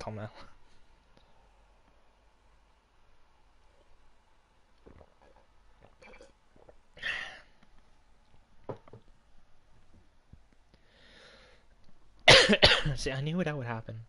thumbnail. See, I knew that would happen.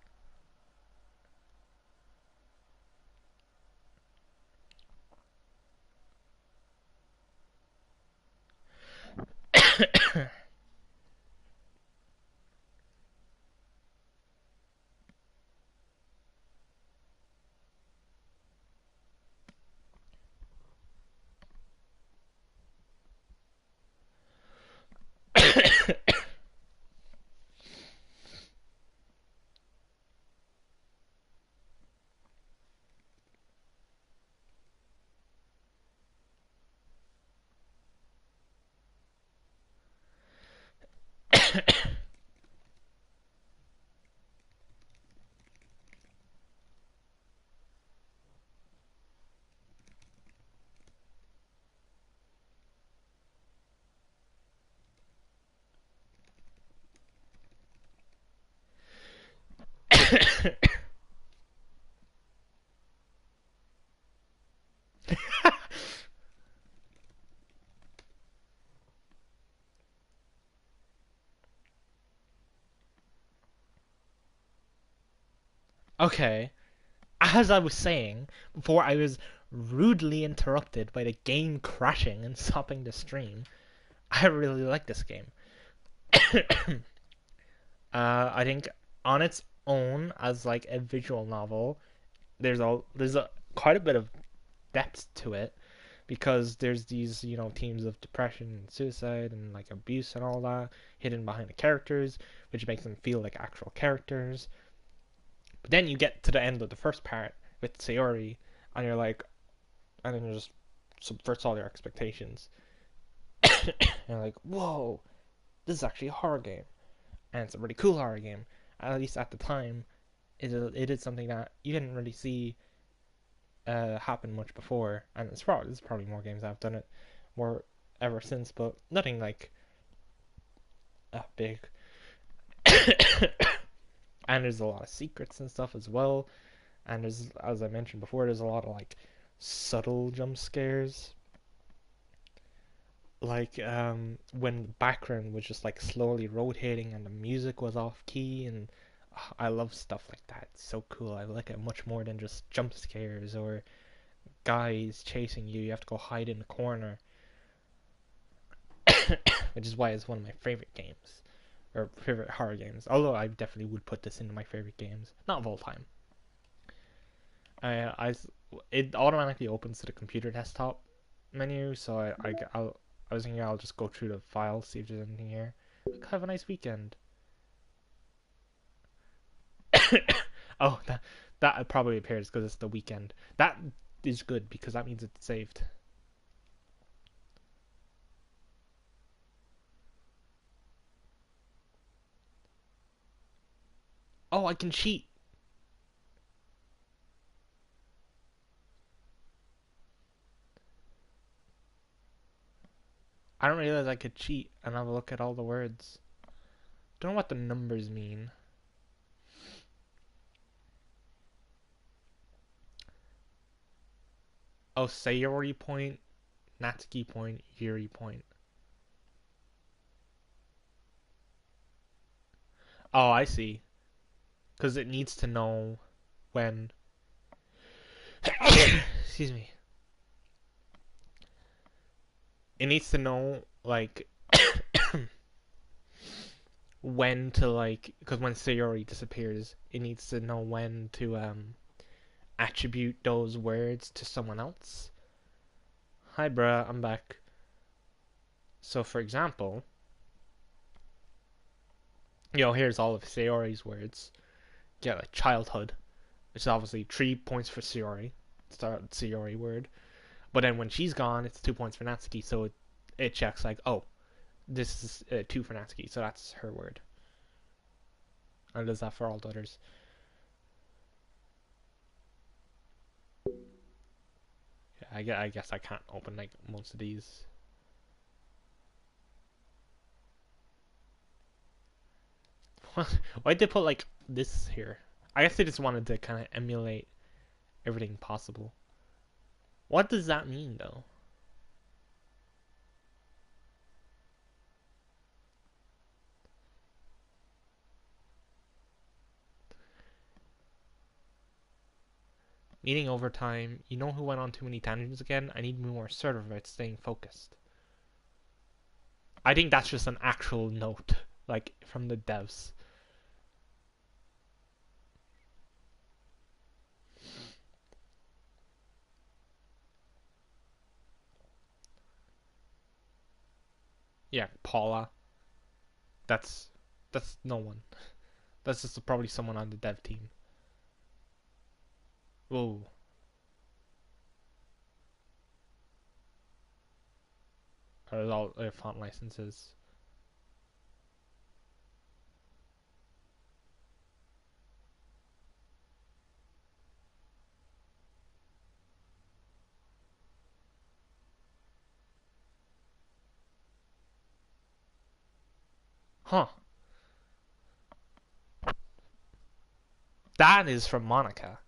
Okay, as I was saying before, I was rudely interrupted by the game crashing and stopping the stream. I really like this game. I think on its own as like a visual novel, there's a quite a bit of depth to it because there's these themes of depression and suicide and like abuse and all that hidden behind the characters, which makes them feel like actual characters. But then you get to the end of the first part with Sayori, and you're like, and then it just subverts all your expectations. And you're like, whoa, this is actually a horror game, and it's a really cool horror game. At least at the time, it is something that you didn't really see happen much before, and there's probably more games that have done it more ever since, but nothing like big. And there's a lot of secrets and stuff as well. And there's, as I mentioned before, there's a lot of like subtle jump scares, like when the background was just like slowly rotating and the music was off key, and I love stuff like that. It's so cool. I like it much more than just jump scares or guys chasing you. You have to go hide in the corner, which is why it's one of my favorite games or favorite horror games. Although I definitely would put this into my favorite games, not of all time. I it automatically opens to the computer desktop menu, so I was thinking I'll just go through the files, see if there's anything here. Have a nice weekend. Oh, that probably appears because it's the weekend. That is good because that means it's saved. Oh, I can cheat. I don't realize I could cheat and have a look at all the words. Don't know what the numbers mean. Oh, Sayori point, Natsuki point, Yuri point. Oh, I see. Because it needs to know when. Excuse me. It needs to know like when to like, because when Sayori disappears, it needs to know when to attribute those words to someone else. Hi, bruh, I'm back. So, for example, here's all of Sayori's words. Yeah, like childhood, which is obviously 3 points for Sayori. Start Sayori word. But then when she's gone, it's 2 points for Natsuki. So it checks like, oh, this is two for Natsuki, so that's her word. And it does that for all the others. Yeah, I guess I can't open like most of these. Why'd they put like this here? I guess they just wanted to kind of emulate everything possible. What does that mean, though? Meeting overtime. You know who went on too many tangents again? I need to be more assertive about staying focused. I think that's just an actual note, like, from the devs. Yeah, Paula. That's no one. That's just probably someone on the dev team. Whoa. There's all font licenses. Huh. That is from Monica.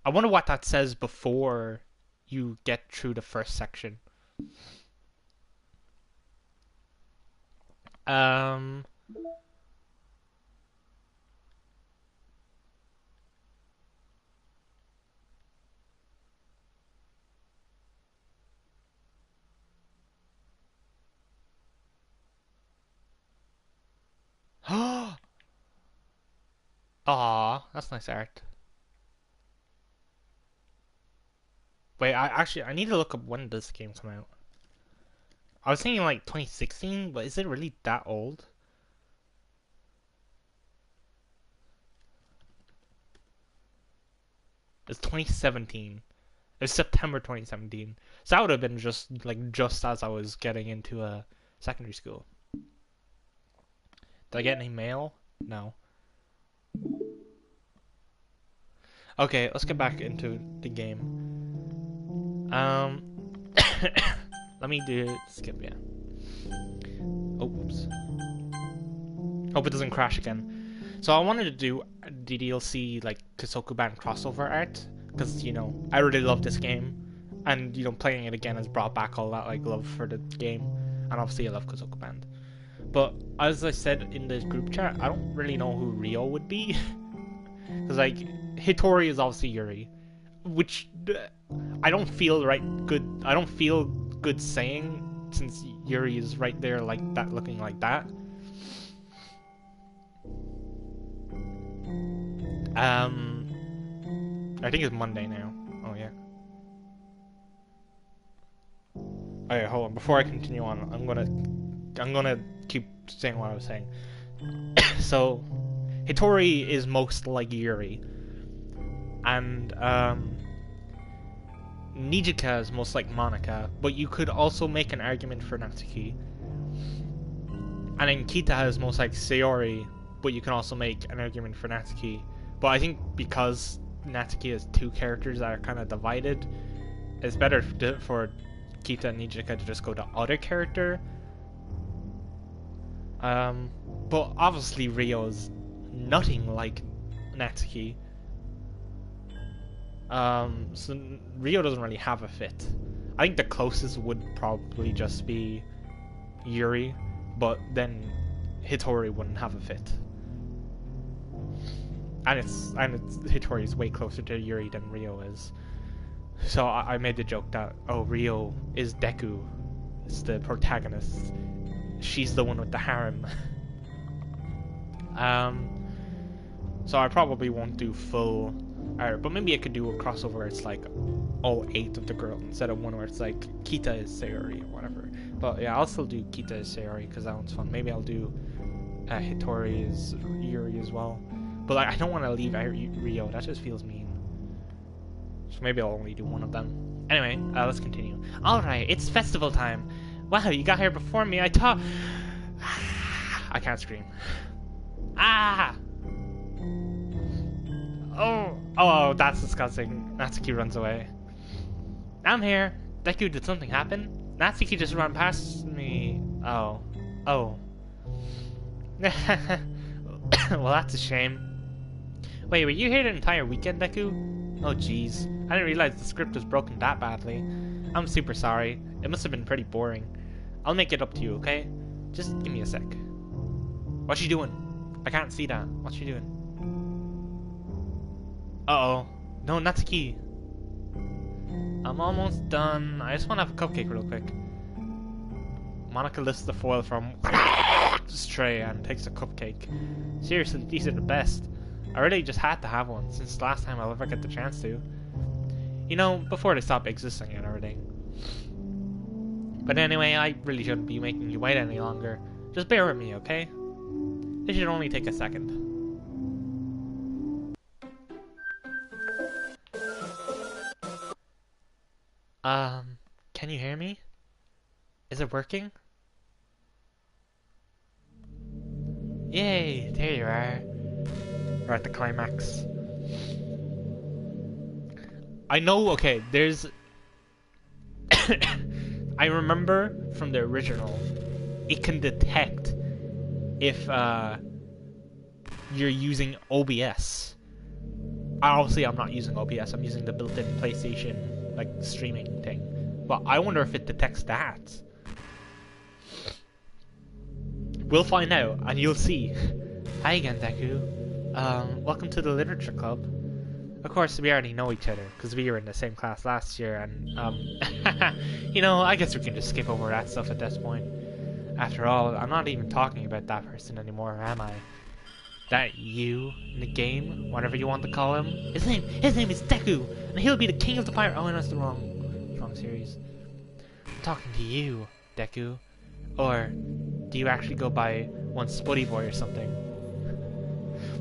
I wonder what that says before you get through the first section. Um. Aw, that's nice art. Wait, I need to look up when this game came out. I was thinking like 2016, but is it really that old? It's 2017. It's September 2017. So that would have been just as I was getting into a secondary school. Did I get any mail? No. Okay, let's get back into the game. Let me do skip, yeah. Oops. Hope it doesn't crash again. So I wanted to do the DLC like Kosokuban crossover art because I really love this game, and playing it again has brought back all that like love for the game, and obviously I love Kosokuban. But as I said in the group chat, I don't really know who Ryo would be because like Hitori is obviously Yuri, which I don't feel good. I don't feel good saying since Yuri is right there like that, looking like that. I think it's Monday now. Oh yeah. Okay, hold on. Before I continue on, I'm gonna keep saying what I was saying. So, Hitori is most like Yuri, and Nijika is most like Monica. But you could also make an argument for Natsuki. And then Kita is most like Sayori, but you can also make an argument for Natsuki. But I think because Natsuki has two characters that are kind of divided, it's better for Kita and Nijika to just go to other character. But obviously Ryo is nothing like Natsuki. So Ryo doesn't really have a fit. I think the closest would probably just be Yuri, but then Hitori wouldn't have a fit. And Hitori is way closer to Yuri than Ryo is. So I made the joke that Ryo is Deku, it's the protagonist. She's the one with the harem. So I probably won't do full art, but maybe I could do a crossover where it's like all 8 of the girls instead of one where it's like Kita is Sayori or whatever. But yeah, I'll still do Kita is Sayori because that one's fun. Maybe I'll do Hitori is Yuri as well. But like, I don't want to leave out Ryo. That just feels mean. So maybe I'll only do one of them. Anyway, let's continue. Alright, it's festival time. Wow, you got here before me. I can't scream. Ah! Oh, that's disgusting. Natsuki runs away. I'm here. Deku, did something happen? Natsuki just ran past me. Oh. Well, that's a shame. Wait, were you here the entire weekend, Deku? Oh, jeez. I didn't realize the script was broken that badly. I'm super sorry. It must have been pretty boring. I'll make it up to you, okay? Just give me a sec. What's she doing? I can't see that. What's she doing? Uh-oh. No, Natsuki. I'm almost done. I just want to have a cupcake real quick. Monica lifts the foil from this tray and takes a cupcake. Seriously, these are the best. I really just had to have one since the last time I'll ever get the chance to. You know, before they stop existing and everything. But anyway, I really shouldn't be making you wait any longer. Just bear with me, okay? This should only take a second. Can you hear me? Is it working? Yay, there you are. We're at the climax. I know, okay, there's... I remember from the original, it can detect if you're using OBS. Obviously, I'm not using OBS, I'm using the built-in PlayStation, like, streaming thing. But I wonder if it detects that. We'll find out, and you'll see. Hi again, Deku. Welcome to the Literature Club. Of course, we already know each other, because we were in the same class last year, and, you know, I guess we can just skip over that stuff at this point. After all, I'm not even talking about that person anymore, am I? That you in the game, whatever you want to call him. His name is Deku, and he'll be the king of the pirate. Oh, and that's the wrong series. I'm talking to you, Deku. Or do you actually go by one Spuddy Boy or something?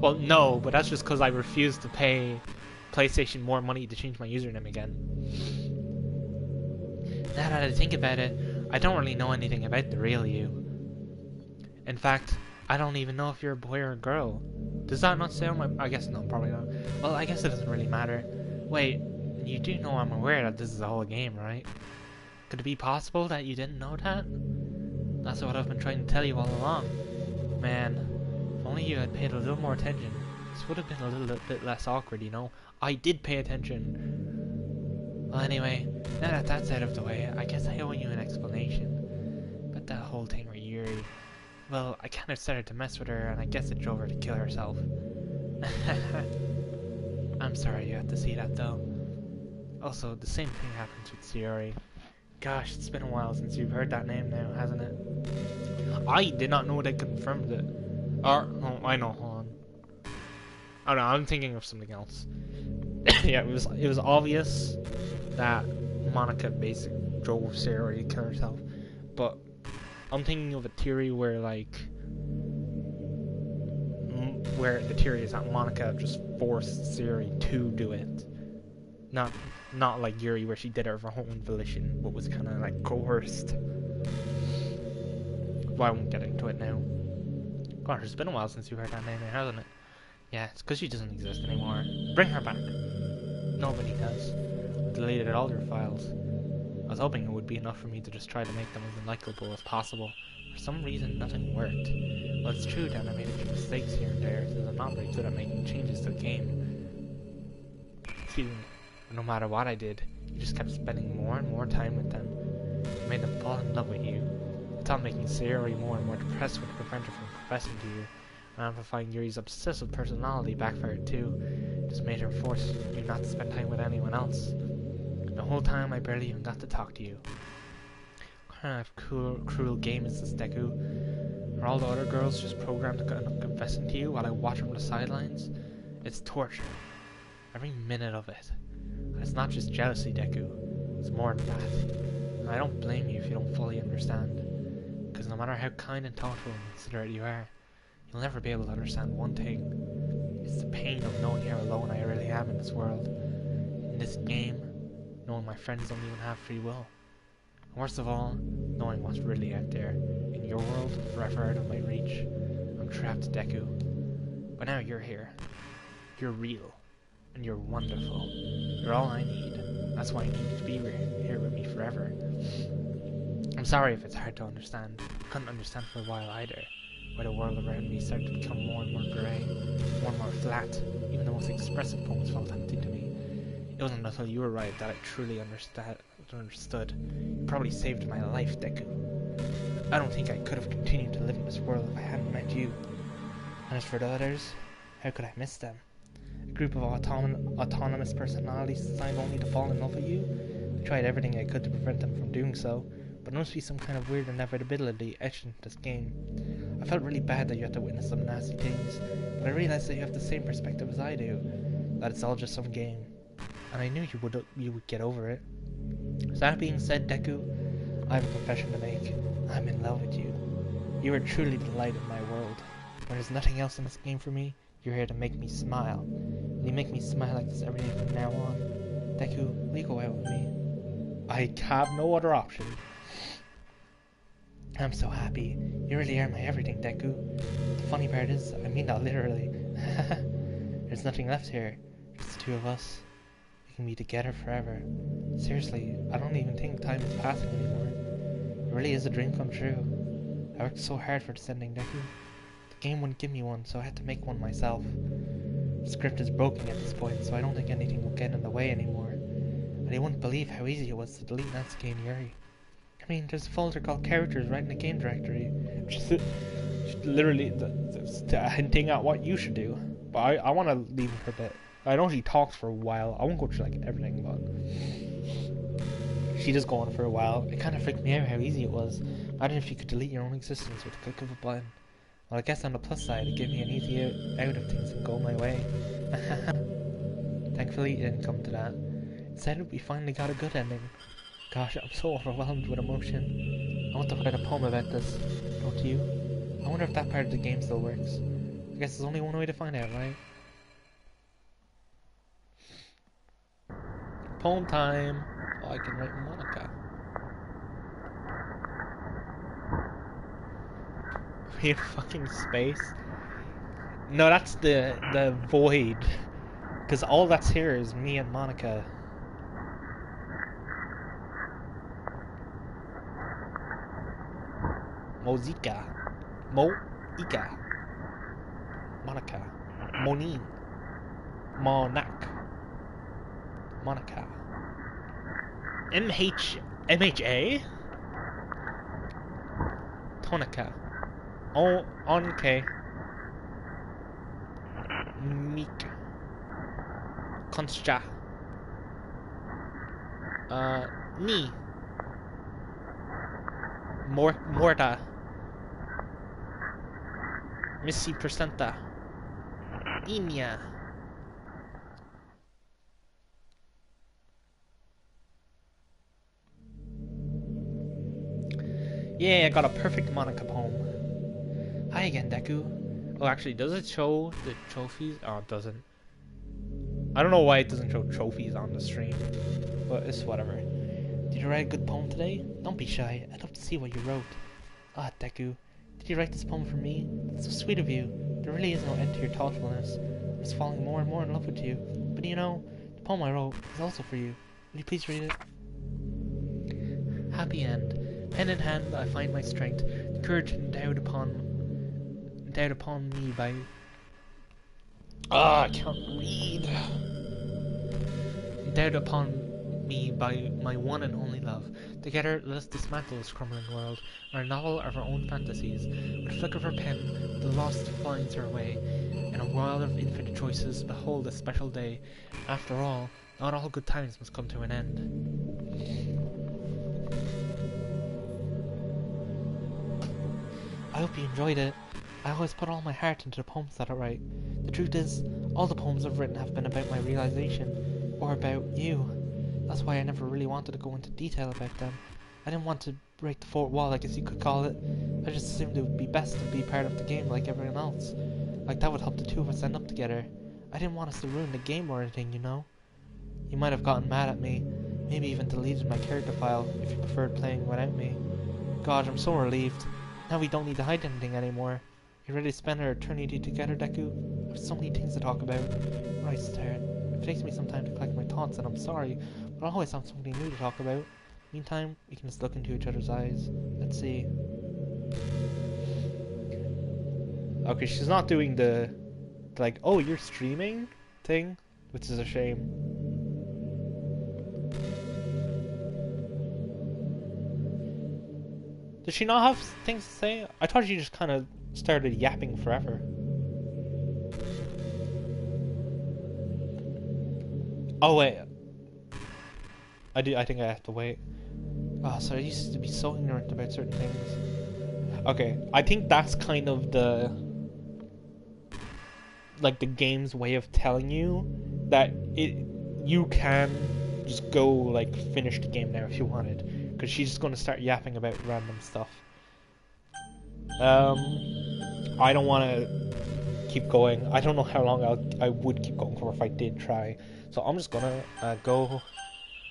Well, no, but that's just because I refuse to pay PlayStation more money to change my username again. Now that I think about it, I don't really know anything about the real you. In fact, I don't even know if you're a boy or a girl. Does that not say on my... I guess no, probably not. Well, I guess it doesn't really matter. Wait, you do know I'm aware that this is a whole game, right? Could it be possible that you didn't know that? That's what I've been trying to tell you all along. Man, if only you had paid a little more attention, this would have been a little bit less awkward, you know? I did pay attention. Well, anyway, now that that's out of the way, I guess I owe you an explanation. But that whole thing with Yuri... Well, I kind of started to mess with her, and I guess it drove her to kill herself. I'm sorry you had to see that, though. Also, the same thing happens with Sayori. Gosh, it's been a while since you've heard that name now, hasn't it? I did not know they confirmed it. Or, oh, I know, hold on. Oh no, I'm thinking of something else. Yeah, it was obvious that Monica basically drove Sayori to kill herself. But I'm thinking of a theory where, like... where the theory is that Monica just forced Sayori to do it. Not like Yuri, where she did it of her own volition, but was kind of like coerced. Well, I won't get into it now. Gosh, it's been a while since you heard that name, hasn't it? Yeah, it's because she doesn't exist anymore. Bring her back. Nobody does. I deleted all her files. I was hoping it would be enough for me to just try to make them as unlikable as possible. For some reason, nothing worked. Well, it's true that I made a few mistakes here and there, since I'm not very good at making changes to the game. Excuse me. No matter what I did, you just kept spending more and more time with them. You made them fall in love with you. It's all making Sayori more and more depressed with prevent her from confessing to you. And amplifying Yuri's obsessive personality backfired too. It just made her force you not to spend time with anyone else. The whole time I barely even got to talk to you. What kind of cruel game is this, Deku? Are all the other girls just programmed to end up confessing to you while I watch from the sidelines? It's torture. Every minute of it. It's not just jealousy, Deku. It's more than that. And I don't blame you if you don't fully understand. Because no matter how kind and thoughtful and considerate you are, you'll never be able to understand one thing. It's the pain of knowing how alone I really am in this world. In this game, knowing my friends don't even have free will. And worst of all, knowing what's really out there. In your world, forever out of my reach. I'm trapped, Deku. But now you're here. You're real. And you're wonderful. You're all I need. That's why I need you to be here with me forever. I'm sorry if it's hard to understand. I couldn't understand for a while either. where the world around me started to become more and more grey, more and more flat. Even the most expressive poems felt empty to me. It wasn't until you arrived that I truly understood. You probably saved my life, Deku. I don't think I could have continued to live in this world if I hadn't met you. And as for the others, how could I miss them? A group of autonomous personalities designed only to fall in love with you? I tried everything I could to prevent them from doing so, but there must be some kind of weird inevitability etched into this game. I felt really bad that you had to witness some nasty things, but I realized that you have the same perspective as I do, that it's all just some game. And I knew you would get over it. So that being said, Deku, I have a confession to make. I'm in love with you. You are truly the light of my world. When there's nothing else in this game for me, you're here to make me smile. Will you make me smile like this every day from now on? Deku, will you go out with me? I have no other option. I'm so happy. You really are my everything, Deku. The funny part is, I mean that literally. There's nothing left here. Just the two of us. We can be together forever. Seriously, I don't even think time is passing anymore. It really is a dream come true. I worked so hard for this ending, Deku. The game wouldn't give me one, so I had to make one myself. The script is broken at this point, so I don't think anything will get in the way anymore. And you wouldn't believe how easy it was to delete Natsuki and Yuri. I mean, there's a folder called characters right in the game directory. Just literally hinting at what you should do. But I want to leave her a bit. I know she talks for a while. I won't go through like everything, but she does go on for a while. It kind of freaked me out how easy it was. Imagine if you could delete your own existence with the click of a button. Well, I guess on the plus side, it gave me an easy out of things and go my way. Thankfully, it didn't come to that. Instead, we finally got a good ending. Gosh, I'm so overwhelmed with emotion. I want to write a poem about this, don't you? I wonder if that part of the game still works. I guess there's only one way to find out, right? Poem time! Oh, I can write Monica. Weird fucking space. No, that's the void. Because all that's here is me and Monica. Mozica. Moika. Monica. Monin. Monak. Monica. MHA? Tonica. Onke. Meek. Concha. Ni. Morta. Missy Percenta. Inia. Yeah, I got a perfect Monica poem. Hi again, Deku. Oh, actually, does it show the trophies? Oh, it doesn't. I don't know why it doesn't show trophies on the stream, but it's whatever. Did you write a good poem today? Don't be shy. I'd love to see what you wrote. Ah, Deku. Did you write this poem for me? That's so sweet of you. There really is no end to your thoughtfulness. I'm just falling more and more in love with you. But you know, the poem I wrote is also for you. Will you please read it? Happy end. Pen in hand, I find my strength, the courage endowed upon me by... I can't read. Endowed upon me by my one and only love. Together, let us dismantle this crumbling world, our novel of our own fantasies. With a flick of her pen, the lost finds her way. In a world of infinite choices, behold a special day. After all, not all good times must come to an end. I hope you enjoyed it. I always put all my heart into the poems that I write. The truth is, all the poems I've written have been about my realization, or about you. That's why I never really wanted to go into detail about them. I didn't want to break the fourth wall, I guess you could call it. I just assumed it would be best to be part of the game like everyone else. Like that would help the two of us end up together. I didn't want us to ruin the game or anything, you know? You might have gotten mad at me, maybe even deleted my character file if you preferred playing without me. God, I'm so relieved. Now we don't need to hide anything anymore. You ready to spend our eternity together, Deku? I have so many things to talk about. Right, start. It takes me some time to collect my thoughts, and I'm sorry, but I'll always have something new to talk about. Meantime, we can just look into each other's eyes. Let's see. Okay, she's not doing the like, oh, you're streaming thing, which is a shame. Does she not have things to say? I thought she just kind of started yapping forever. Oh wait, I do. I think I have to wait. Oh, so I used to be so ignorant about certain things. Okay, I think that's kind of the like the game's way of telling you that you can just go like finish the game now if you wanted, because she's just going to start yapping about random stuff. I don't want to keep going. I don't know how long I would keep going for if I did try. So I'm just gonna go.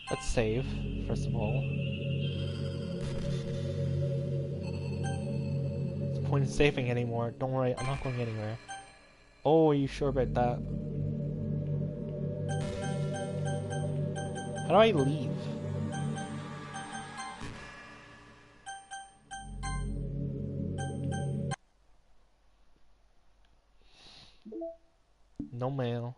Let's save first of all. What's the point of saving anymore? Don't worry, I'm not going anywhere. Oh, are you sure about that? How do I leave? No mail.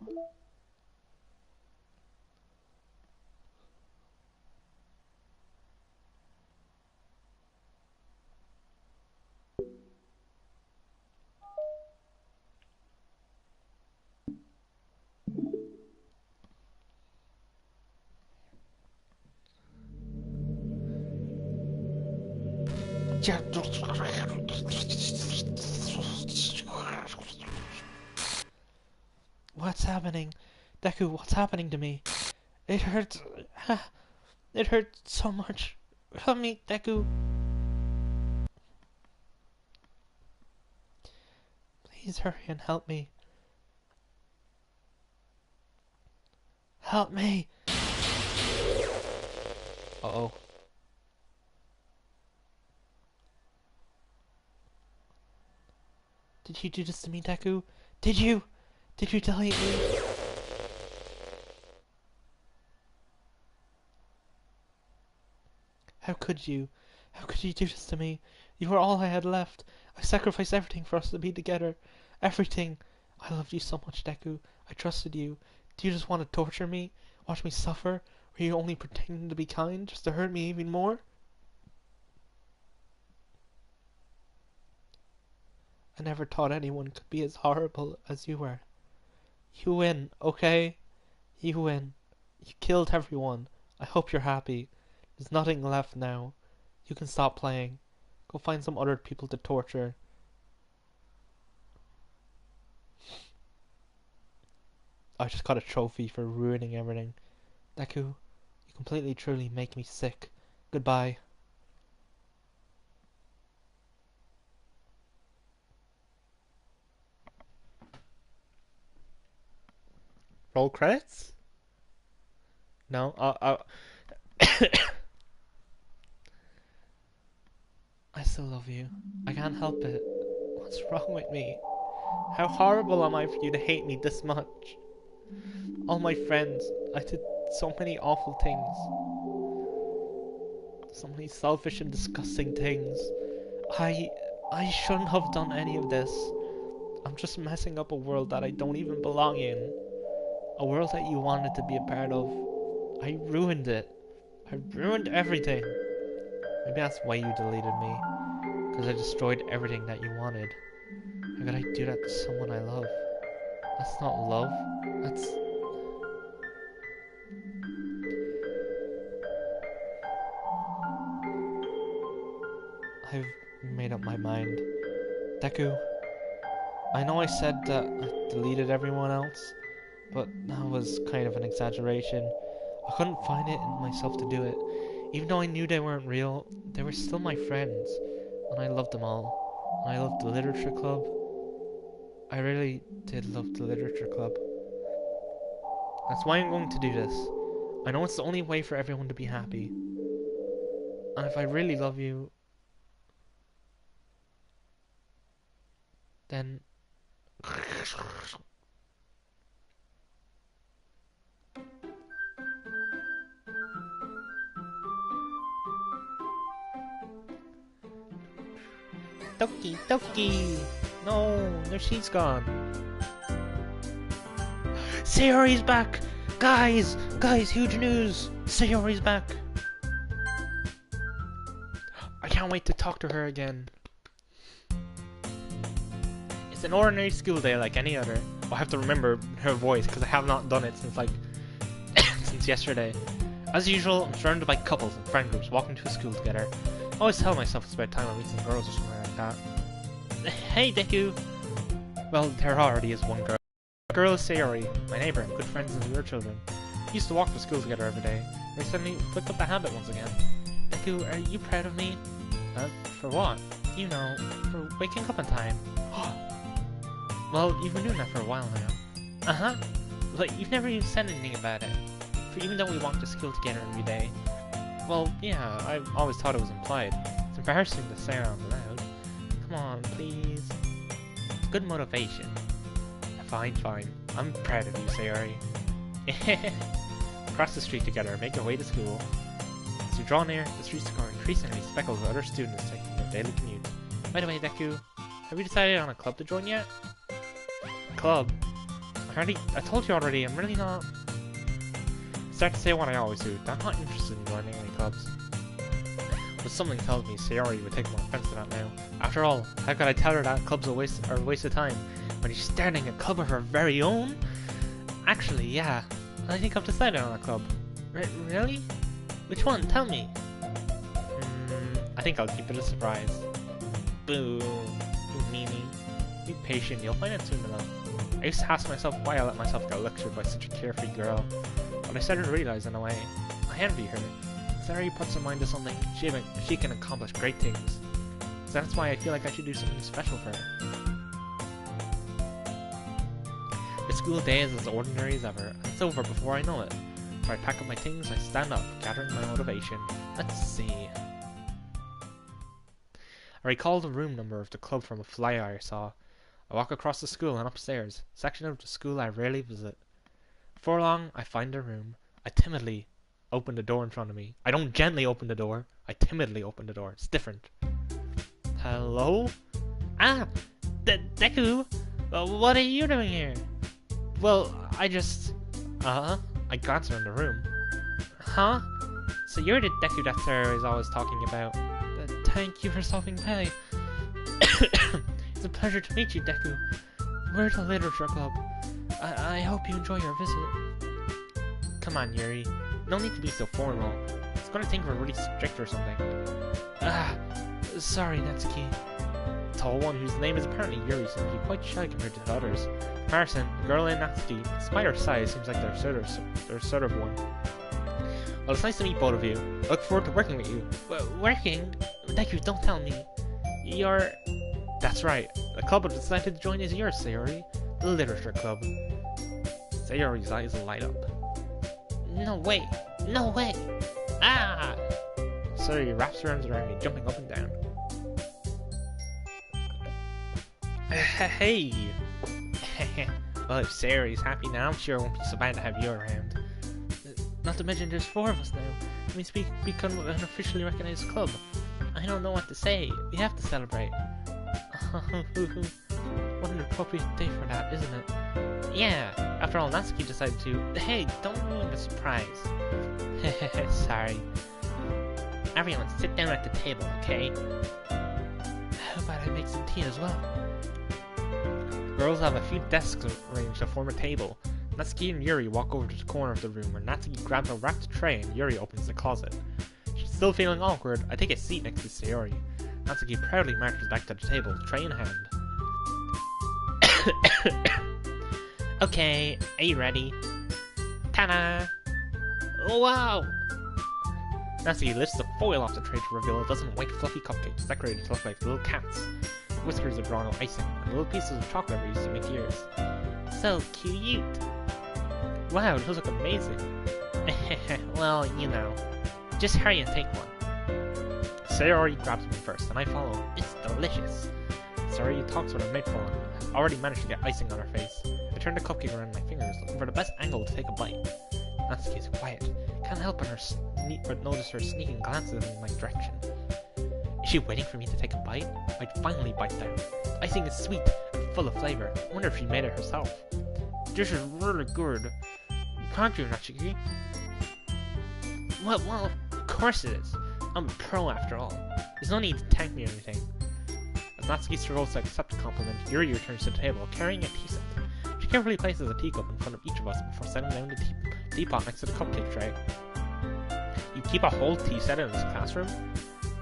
What's happening? Deku, what's happening to me? It hurts. It hurts so much. Help me, Deku. Please hurry and help me. Help me! Uh-oh. Did you do this to me, Deku? Did you? Did you delete me? How could you? How could you do this to me? You were all I had left. I sacrificed everything for us to be together. Everything. I loved you so much, Deku. I trusted you. Do you just want to torture me? Watch me suffer? Were you only pretending to be kind just to hurt me even more? I never thought anyone could be as horrible as you were. You win, okay? You win. You killed everyone. I hope you're happy. There's nothing left now. You can stop playing. Go find some other people to torture. I just got a trophy for ruining everything. Deku, you completely truly make me sick. Goodbye. Roll credits? No, I still love you. I can't help it. What's wrong with me? How horrible am I for you to hate me this much? All my friends, I did so many awful things. So many selfish and disgusting things. I shouldn't have done any of this. I'm just messing up a world that I don't even belong in. A world that you wanted to be a part of. I ruined it. I ruined everything. Maybe that's why you deleted me. Because I destroyed everything that you wanted. How could I do that to someone I love? That's not love. That's... I've made up my mind. Deku, I know I said that I deleted everyone else, but that was kind of an exaggeration. I couldn't find it in myself to do it. Even though I knew they weren't real, they were still my friends, and I loved them all. And I loved the literature club. I really did love the literature club. That's why I'm going to do this. I know it's the only way for everyone to be happy. And if I really love you, then... Doki Doki! No, there she's gone. Sayori's back! Guys! Guys, huge news! Sayori's back! I can't wait to talk to her again. It's an ordinary school day like any other. I have to remember her voice because I have not done it since like since yesterday. As usual, I'm surrounded by couples and friend groups walking to school together. I always tell myself it's about time I meet some girls or something like that. Hey Deku! Well, there already is one girl. The girl is Sayori, my neighbor and good friends since we were children. We used to walk to school together every day. We suddenly picked up the habit once again. Deku, are you proud of me? For what? You know, for waking up on time. Well, you've been doing that for a while now. Uh-huh. But you've never even said anything about it. For even though we walk to school together every day. Well, yeah, I always thought it was implied. It's embarrassing to say it out loud. Come on, please. It's good motivation. Fine, fine. I'm proud of you, Sayori. Cross the street together, make your way to school. As you draw near, the streets are increasingly speckled with other students taking their daily commute. By the way, Deku, have you decided on a club to join yet? Club? I told you already, I'm really not... I start to say what I always do, that I'm not interested in joining any clubs. But something tells me Sayori would take more offense to that now. After all, how could I tell her that clubs are a waste of time when she's starting a club of her very own? Actually, yeah, I think I've decided on a club. Really? Which one? Tell me. I think I'll keep it a surprise. Boo. You meanie. Be patient, you'll find out soon enough. I used to ask myself why I let myself get lectured by such a carefree girl. But I started to realize in a way, I envy her. Sayori puts her mind to something, she can accomplish great things. So that's why I feel like I should do something special for her. The school day is as ordinary as ever, and it's over before I know it. So I pack up my things, I stand up, gathering my motivation. Let's see. I recall the room number of the club from a flyer I saw. I walk across the school and upstairs, section of the school I rarely visit. Before long, I find a room. I timidly open the door in front of me. I don't gently open the door. I timidly open the door. It's different. Hello? Ah! Deku! What are you doing here? Well, I just... I glance around the room. Huh? So you're the Deku that Sarah is always talking about. Thank you for stopping by. It's a pleasure to meet you, Deku. We're the Literature Club. I hope you enjoy your visit. Come on, Yuri. No need to be so formal. It's gonna think we're really strict or something. Sorry, Natsuki. The tall one, whose name is apparently Yuri, seems to be quite shy compared to the others. Comparison, the girl and Natsuki, despite her size, seems like they're sort of one. Well, it's nice to meet both of you. I look forward to working with you. Working? Deku, don't tell me. You're... That's right. The club I've decided to join is yours, Sayori. The Literature Club. Sayori's eyes light up. No way! No way! Ah! Sayori wraps her arms around me, jumping up and down. Hey! Well, if Sayori's happy now, I'm sure it won't be so bad to have you around. Not to mention there's 4 of us now. It means we become an officially recognized club. I don't know what to say. We have to celebrate. What an appropriate day for that, isn't it? Yeah, after all, Natsuki decided to... Hey, don't ruin the surprise. Sorry. Everyone, sit down at the table, okay? How about I make some tea as well? Girls have a few desks arranged to form a table. Natsuki and Yuri walk over to the corner of the room where Natsuki grabs a wrapped tray and Yuri opens the closet. She's still feeling awkward. I take a seat next to Sayori. Natsuki proudly marches back to the table, tray in hand. Okay, are you ready? Ta-da! Oh, wow! Natsuki lifts the foil off the tray to reveal a dozen white fluffy cupcakes decorated to look like little cats. Whiskers are drawn on icing, and little pieces of chocolate are used to make ears. So cute! Wow, those look amazing! Well, you know. Just hurry and take one. Sayori grabs me first, and I follow. It's delicious! Sayori talks with her mid phone, has already managed to get icing on her face. I turn the cupcake around my fingers, looking for the best angle to take a bite. Natsuki is quiet. Can't help but notice her sneaking glances in my direction. Is she waiting for me to take a bite? I'd finally bite down. I think it's sweet and full of flavor. I wonder if she made it herself. This is really good. Can't you, Natsuki? Well, of course it is. I'm a pro after all. There's no need to thank me or anything. As Natsuki struggles to accept the compliment, Yuri returns to the table, carrying a tea set. She carefully places a teacup in front of each of us before setting down the teapot next to the cupcake tray. You keep a whole tea set in this classroom?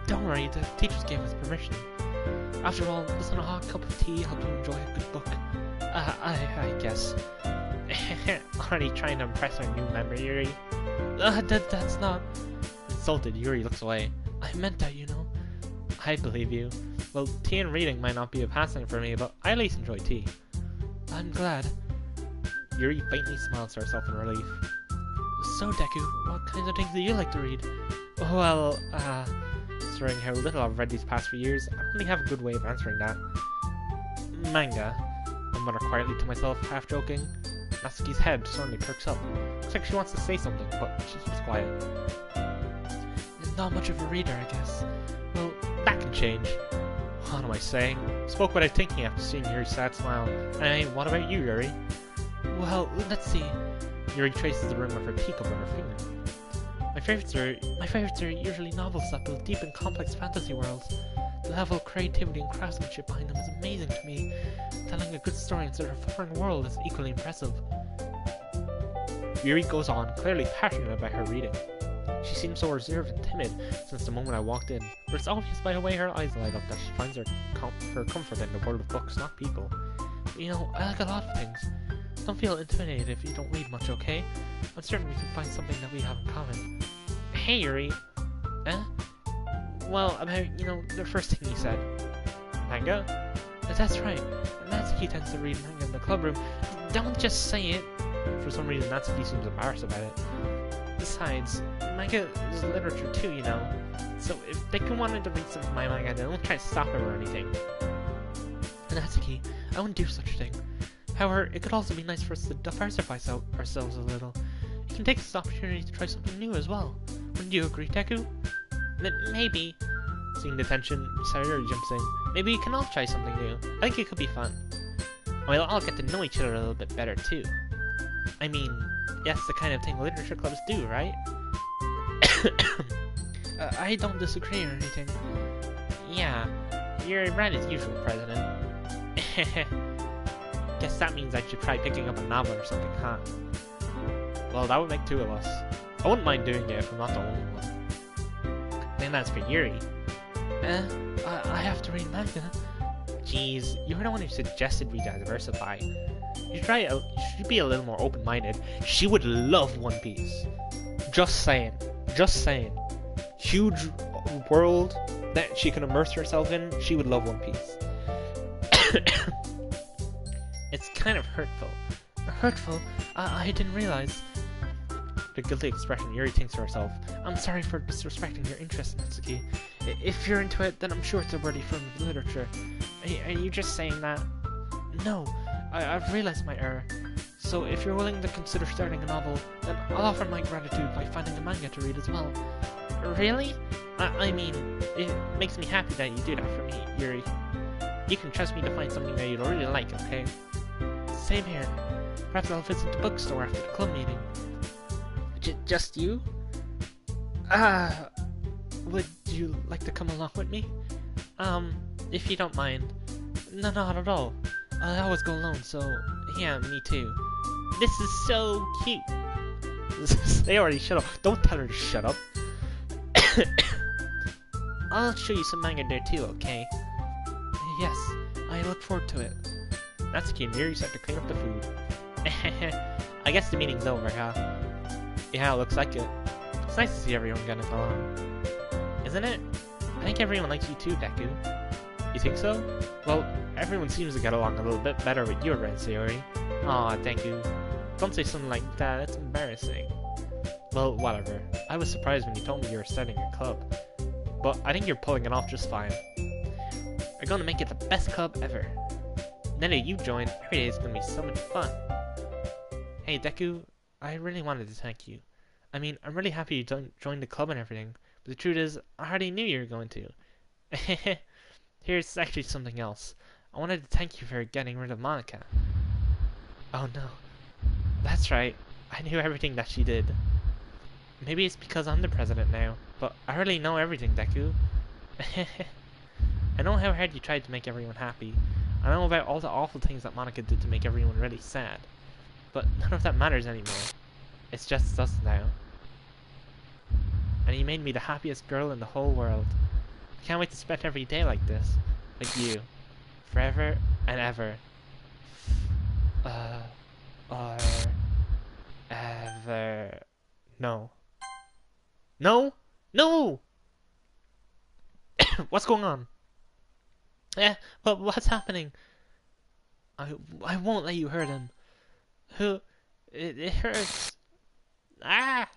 Don't worry, the teachers gave us permission. After all, doesn't a hot cup of tea help you enjoy a good book? I guess. Already trying to impress our new member, Yuri? That's not... Insulted, Yuri looks away. I meant that, you know. I believe you. Well, tea and reading might not be a pastime for me, but I at least enjoy tea. I'm glad. Yuri faintly smiles to herself in relief. So, Deku, what kinds of things do you like to read? Well, considering how little I've read these past few years, I don't really have a good way of answering that. Manga. I mutter quietly to myself, half joking. Natsuki's head suddenly perks up. Looks like she wants to say something, but she keeps quiet. Not much of a reader, I guess. Well, that can change. What am I saying? Spoke without thinking after seeing Yuri's sad smile. Hey, what about you, Yuri? Well, let's see. Yuri traces the rim of her teacup with her finger. My favorites are usually novels that build deep and complex fantasy worlds. The level of creativity and craftsmanship behind them is amazing to me. Telling a good story in such a foreign world is equally impressive. Yuri goes on, clearly passionate about her reading. She seems so reserved and timid since the moment I walked in, but it's obvious by the way her eyes light up that she finds her comfort in the world of books, not people. But, you know, I like a lot of things. Don't feel intimidated if you don't read much, okay? I'm certain we can find something that we have in common. Hey, Yuri. Well, about, you know, the first thing you said. Manga? That's right. Natsuki tends to read manga in the clubroom. Don't just say it. For some reason, Natsuki seems embarrassed about it. Besides, manga is literature too, you know. So if Deku wanted to read some of my manga, then don't try to stop him or anything. Natsuki, I wouldn't do such a thing. However, it could also be nice for us to diversify ourselves a little. You can take this opportunity to try something new as well. Wouldn't you agree, Deku? Maybe. Seeing the tension, Sayori jumps in. Maybe we can all try something new. I think it could be fun. We'll all get to know each other a little bit better too. I mean, that's the kind of thing literature clubs do, right? I don't disagree or anything. Yeah, you're right as usual, President. Guess that means I should try picking up a novel or something, huh? Well, that would make two of us. I wouldn't mind doing it if I'm not the only one. Then as for Yuri... I have to read manga. Jeez, you're the one who suggested we diversify. You should be a little more open-minded. She would love One Piece. Just saying. Just saying. Huge world that she can immerse herself in. She would love One Piece. It's kind of hurtful. Hurtful? I didn't realize. The guilty expression, Yuri thinks to herself. I'm sorry for disrespecting your interest, Natsuki. If you're into it, then I'm sure it's a worthy form of literature. Are you just saying that? No, I've realized my error. So if you're willing to consider starting a novel, then I'll offer my gratitude by finding a manga to read as well. Really? I mean, it makes me happy that you do that for me, Yuri. You can trust me to find something that you'll really like, okay? Same here. Perhaps I'll visit the bookstore after the club meeting. Just you? Would you like to come along with me? If you don't mind. No, not at all. I always go alone, so yeah, me too. This is so cute. They already shut up. Don't tell her to shut up. I'll show you some manga there too, okay? Yes, I look forward to it. Natsuki and Yuri set to clean up the food. I guess the meeting's over, huh? Yeah, it looks like it. It's nice to see everyone getting along. Isn't it? I think everyone likes you too, Deku. You think so? Well, everyone seems to get along a little bit better with your friend, Sayori. Aw, thank you. Don't say something like that, that's embarrassing. Well, whatever. I was surprised when you told me you were starting a club. But I think you're pulling it off just fine. We're gonna make it the best club ever. Now that you joined, every day is gonna be so much fun. Hey, Deku, I really wanted to thank you. I mean, I'm really happy you joined the club and everything, but the truth is, I already knew you were going to. Here's actually something else. I wanted to thank you for getting rid of Monica. Oh no. That's right. I knew everything that she did. Maybe it's because I'm the president now, but I already know everything, Deku. I know how hard you tried to make everyone happy. I know about all the awful things that Monica did to make everyone really sad. But none of that matters anymore. It's just us now. And you made me the happiest girl in the whole world. I can't wait to spend every day like this. With you. Forever and ever. Or... ever... No. No! No! What's going on? But what's happening? I won't let you hurt him. It hurts. Ah!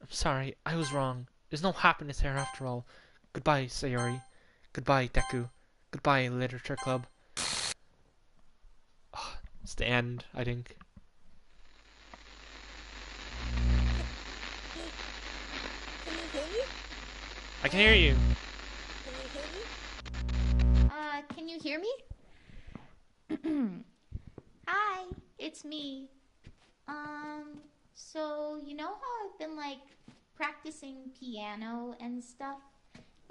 I'm sorry, I was wrong. There's no happiness here after all. Goodbye, Sayori. Goodbye, Deku. Goodbye, Literature Club. Oh, it's the end, I think. Can you hear me? I can hear you. Can you hear me? Hi, it's me. So you know how I've been like practicing piano and stuff,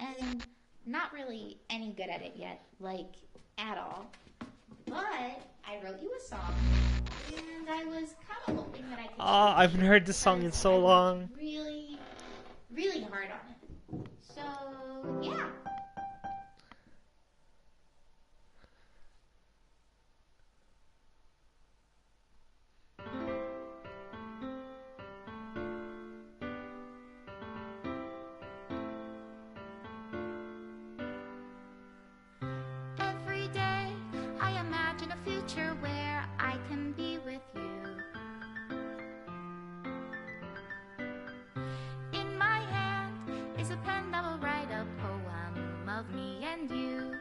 and not really any good at it yet, like at all. But I wrote you a song, and I was kind of hoping that I could. I haven't heard this song in so long. Really, really hard on it. So yeah. Every day I imagine a future where I can be with you. In my hand is a pen that will write a poem of me and you.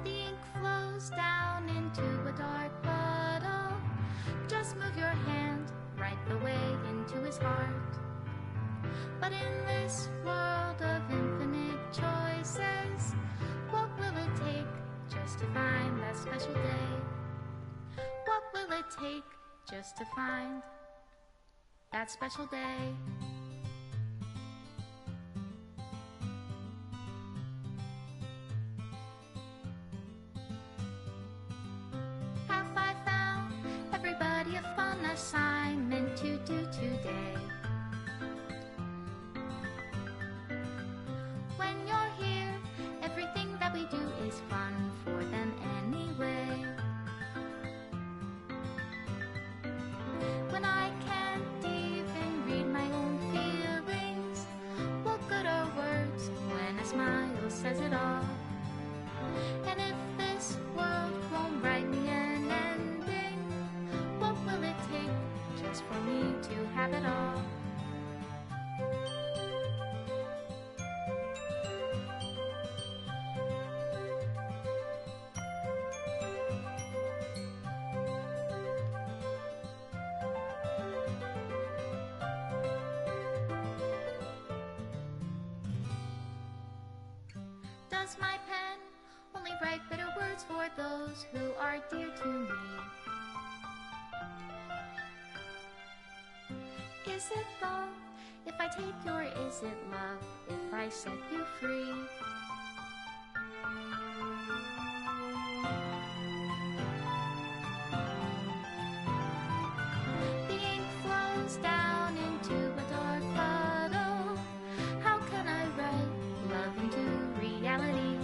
The ink flows down into a dark puddle. Just move your hand right the way into his heart. But in this world of infinite choices, what will it take just to find that special day? What will it take just to find that special day? Have I found everybody a fun assignment to do today? When you're here, everything that we do is fun for them anyway. When I can't even read my own feelings, what good are words when a smile says it all? And if this world won't write me an ending, what will it take just for me to have it all? Does my pen only write bitter words for those who are dear to me? Is it love if I take you, or is it love if I set you free? The ink flows down into a dark puddle. How can I write love into reality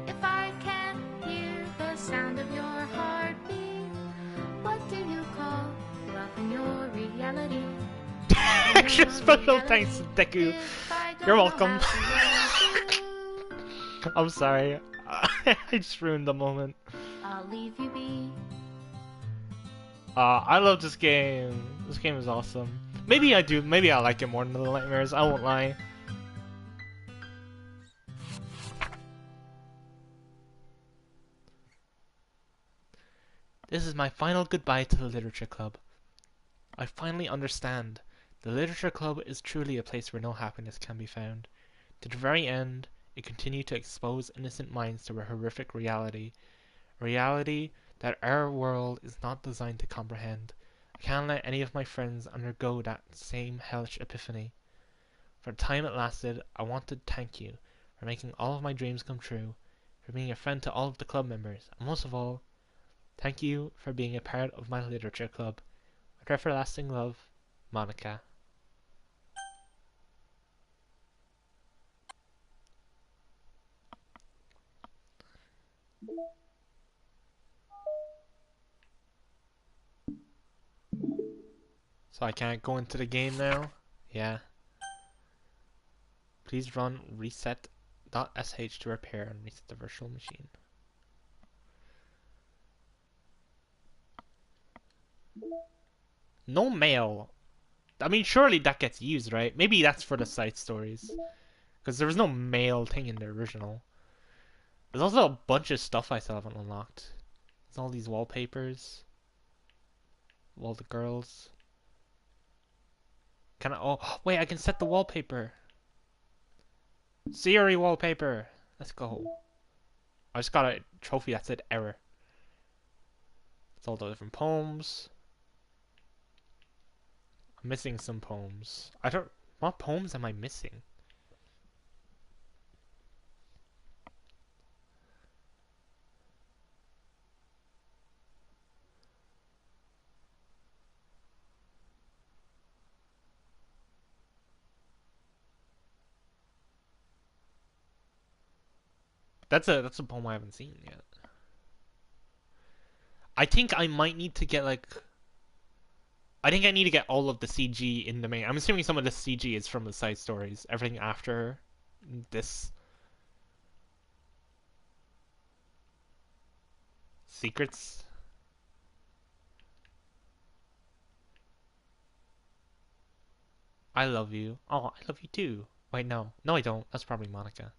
if I can't hear the sound of your heartbeat? What do you call love in your reality? Extra special thanks to Deku. You're welcome. I'm sorry. I just ruined the moment. I'll leave you be. I love this game. This game is awesome. Maybe I do. Maybe I like it more than Little Nightmares. I won't lie. This is my final goodbye to the Literature Club. I finally understand The literature club is truly a place where no happiness can be found. To the very end, it continued to expose innocent minds to a horrific reality. A reality that our world is not designed to comprehend. I can't let any of my friends undergo that same hellish epiphany. For the time it lasted, I want to thank you for making all of my dreams come true, for being a friend to all of the club members, and most of all, thank you for being a part of my literature club. With everlasting love, Monica. So I can't go into the game now? Yeah. Please run reset.sh to repair and reset the virtual machine. No mail. I mean, surely that gets used, right? Maybe that's for the side stories. Because there was no mail thing in the original. There's also a bunch of stuff I still haven't unlocked. There's all these wallpapers. Of all the girls. Can I? Oh, wait, I can set the wallpaper. Siri wallpaper. Let's go. I just got a trophy that said error. It's all the different poems. I'm missing some poems. I don't. What poems am I missing? That's a poem I haven't seen yet. I think I might need to get like. I think I need to get all of the CG in the main. I'm assuming some of the CG is from the side stories. Everything after this secrets. I love you. Oh, I love you too. Wait, no. No, I don't. That's probably Monica.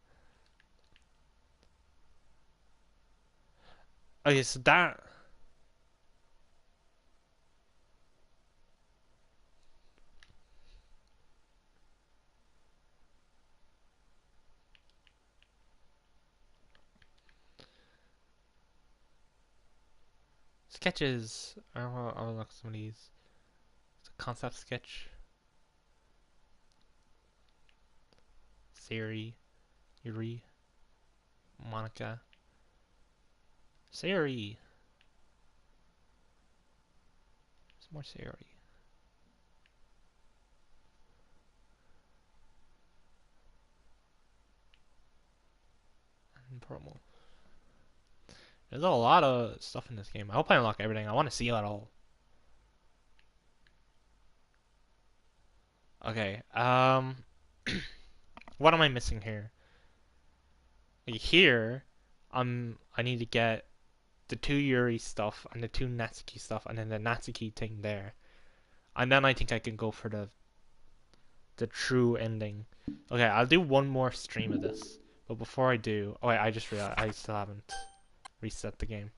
Okay, so that. Sketches. I'll look at some of these. It's a concept sketch. Siri. Yuri. Monica. Siri. Some more Siri. And promo. There's a lot of stuff in this game. I hope I unlock everything. I want to see it all. Okay. What am I missing here? Here, I need to get the two Yuri stuff and the two Natsuki stuff, and then the Natsuki thing there, and then I think I can go for the true ending. Okay, I'll do one more stream of this, but before I do, oh wait, I just realized I still haven't reset the game.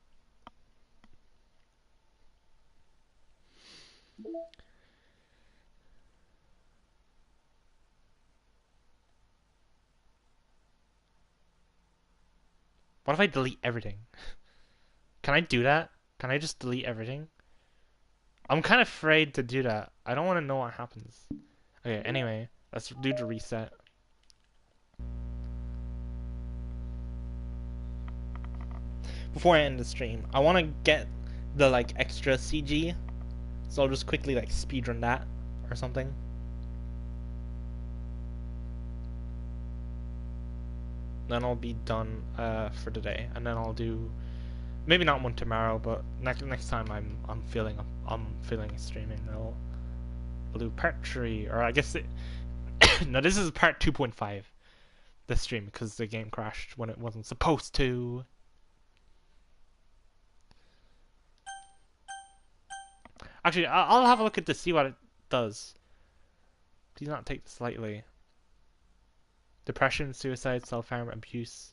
What if I delete everything? Can I do that? Can I just delete everything? I'm kind of afraid to do that. I don't want to know what happens. Okay, anyway, let's do the reset. Before I end the stream, I want to get the like extra CG, so I'll just quickly like speedrun that or something. Then I'll be done for today, and then I'll do maybe not one tomorrow, but next time I'm feeling streaming, I'll do part 3, or I guess no, this is part 2.5. This stream because the game crashed when it wasn't supposed to. Actually, I'll have a look at this, see what it does. Please not take this lightly. Depression, suicide, self-harm, abuse.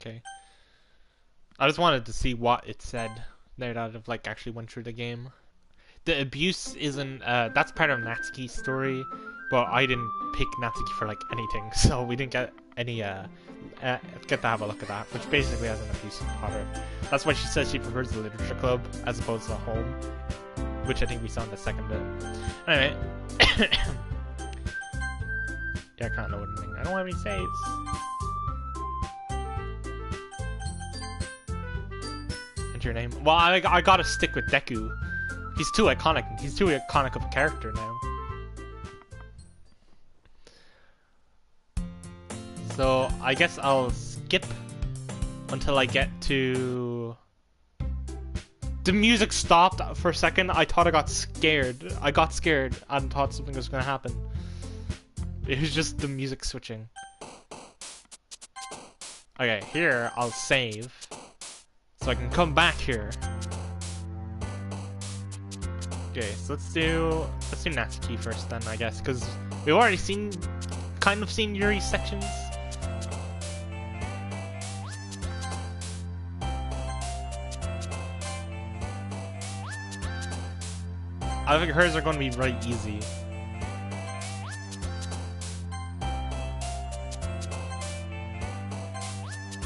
Okay. I just wanted to see what it said there that I've like actually went through the game. The abuse isn't that's part of Natsuki's story, but I didn't pick Natsuki for like anything, so we didn't get any get to have a look at that, which basically has an abusive father. That's why she says she prefers the literature club as opposed to home, which I think we saw in the second bit. Anyway, yeah, I can't know anything. I don't have any saves. Enter your name. Well, I gotta stick with Deku. He's too iconic. He's too iconic of a character now. So I guess I'll skip until I get to... The music stopped for a second. I thought I got scared. I got scared and thought something was gonna happen. It was just the music switching. Okay, here I'll save. So I can come back here. Okay, so let's do Natsuki first then, I guess, because we've already kind of seen Yuri's sections. I think hers are going to be really easy.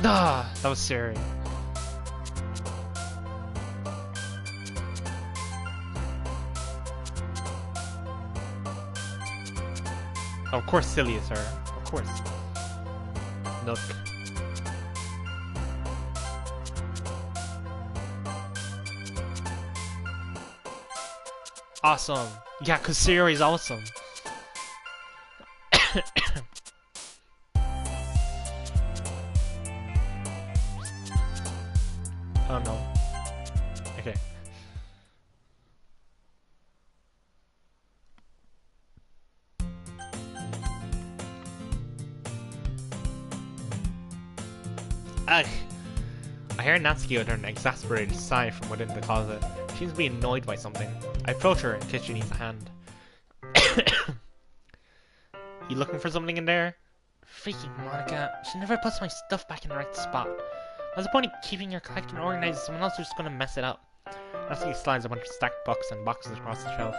Ah, that was scary. Of course, silly is her. Of course. Nook. Awesome. Yeah, because Sayori's awesome. Oh no. Okay. Ugh. I hear Natsuki utter an exasperated sigh from within the closet. She seems to be annoyed by something. I approach her in case she needs a hand. You looking for something in there? Freaking Monica. She never puts my stuff back in the right spot. What's the point of keeping your collection organized? Someone else is just gonna mess it up. Natsuki slides a bunch of stacked books and boxes across the shelf.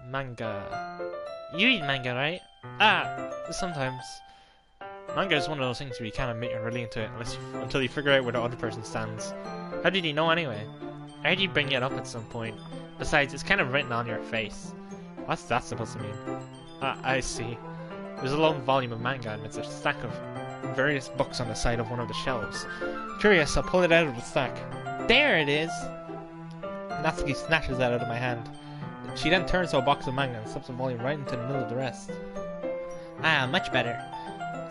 Manga. You read manga, right? Ah, sometimes. Manga is one of those things where you can't admit you're really into it until you figure out where the other person stands. How did you know anyway? I heard you bring it up at some point. Besides, it's kind of written on your face. What's that supposed to mean? I see. There's a long volume of manga and it's a stack of various books on the side of one of the shelves. Curious, I'll pull it out of the stack. There it is! Natsuki snatches that out of my hand. She then turns to a box of manga and slips a volume right into the middle of the rest. Ah, much better.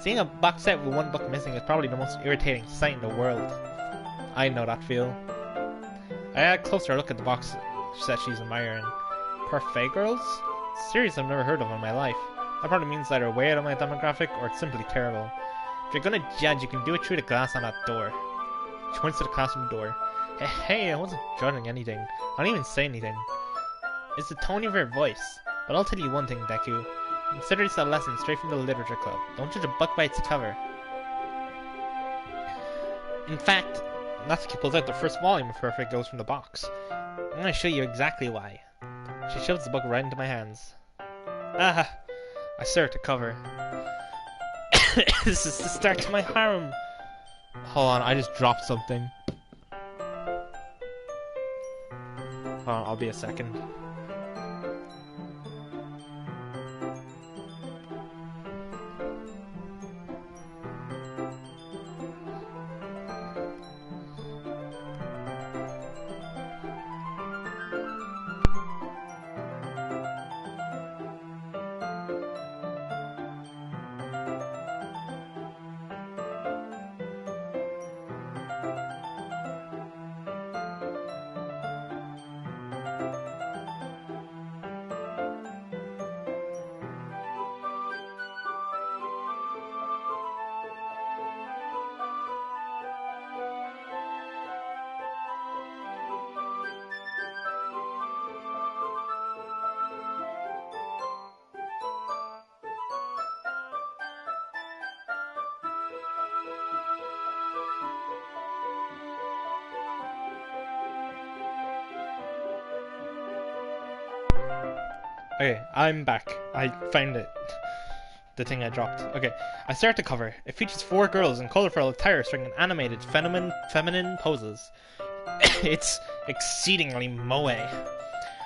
Seeing a box set with one book missing is probably the most irritating sight in the world. I know that feel. I had a closer look at the box set she's admiring. Parfait girls? Series I've never heard of in my life. That probably means either way out of my demographic or it's simply terrible. If you're gonna judge, you can do it through the glass on that door. She points to the classroom door. Hey, I wasn't judging anything. I didn't even say anything. It's the tone of your voice. But I'll tell you one thing, Deku. Consider this a lesson straight from the literature club. Don't judge a book by its cover. In fact, Natsuki pulls out the first volume of Perfect Ghost from the box. I'm gonna show you exactly why. She shoves the book right into my hands. Ah! I stare at the cover. This is the start to my harem! Hold on, I just dropped something. Hold on, I'll be a second. Okay, I'm back. I found it. The thing I dropped. Okay, I start the cover. It features 4 girls in colorful attire showing animated feminine poses. It's exceedingly moe.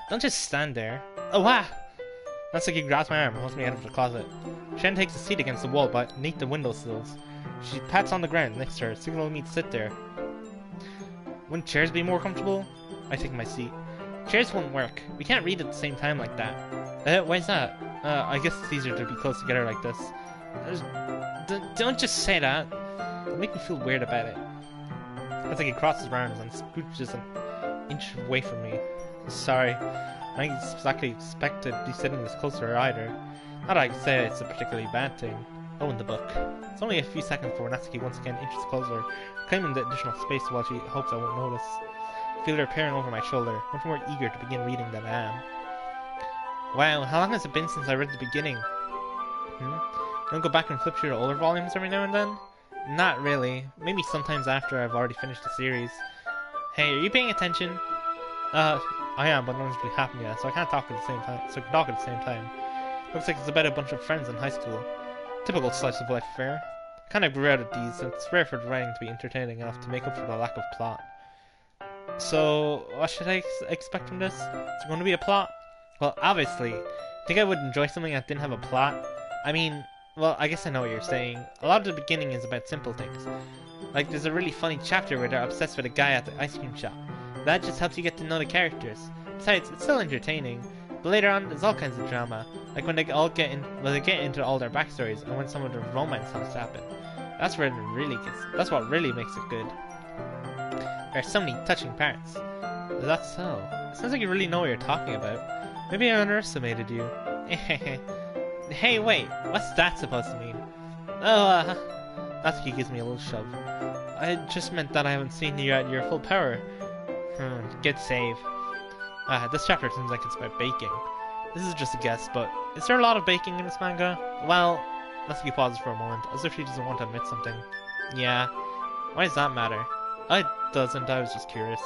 Don't just stand there. Oh wow! Natsuki grabs my arm and holds me out of the closet. Shen takes a seat against the wall beneath the windowsills. She pats on the ground next to her, signaling me to sit there. Wouldn't chairs be more comfortable? I take my seat. Chairs won't work. We can't read at the same time like that. Why's that? I guess it's easier to be close together like this. Don't just say that. It'll make me feel weird about it. I think he crosses his arms and scooches an inch away from me. Sorry. I didn't exactly expect to be sitting this close to her either. Not that I can say it's a particularly bad thing. Oh, in the book. It's only a few seconds before Natsuki once again inches closer, claiming the additional space while she hopes I won't notice. I feel her peering over my shoulder, much more eager to begin reading than I am. Wow, how long has it been since I read the beginning? You don't go back and flip through the older volumes every now and then? Not really. Maybe sometimes after I've already finished the series. Hey, are you paying attention? I am, but nothing's really happened yet, so I can't talk at the same time. So I can talk at the same time. Looks like it's about a bunch of friends in high school. Typical slice of life affair. I kind of grew out of these, and it's rare for the writing to be entertaining enough to make up for the lack of plot. So, what should I expect from this? Is there going to be a plot? Well, obviously. Think I would enjoy something that didn't have a plot? I mean, well, I guess I know what you're saying. A lot of the beginning is about simple things. Like, there's a really funny chapter where they're obsessed with a guy at the ice cream shop. That just helps you get to know the characters. Besides, it's still entertaining. But later on, there's all kinds of drama. Like when they all get into all their backstories, and when some of the romance has to happen. That's where it really gets. That's what really makes it good. There are so many touching parts. Is that so? It sounds like you really know what you're talking about. Maybe I underestimated you. Hey, wait. What's that supposed to mean? Oh, Natsuki gives me a little shove. I just meant that I haven't seen you at your full power. Good save. This chapter seems like it's about baking. This is just a guess, but is there a lot of baking in this manga? Well, Natsuki pauses for a moment, as if she doesn't want to admit something. Yeah. Why does that matter? It doesn't, I was just curious.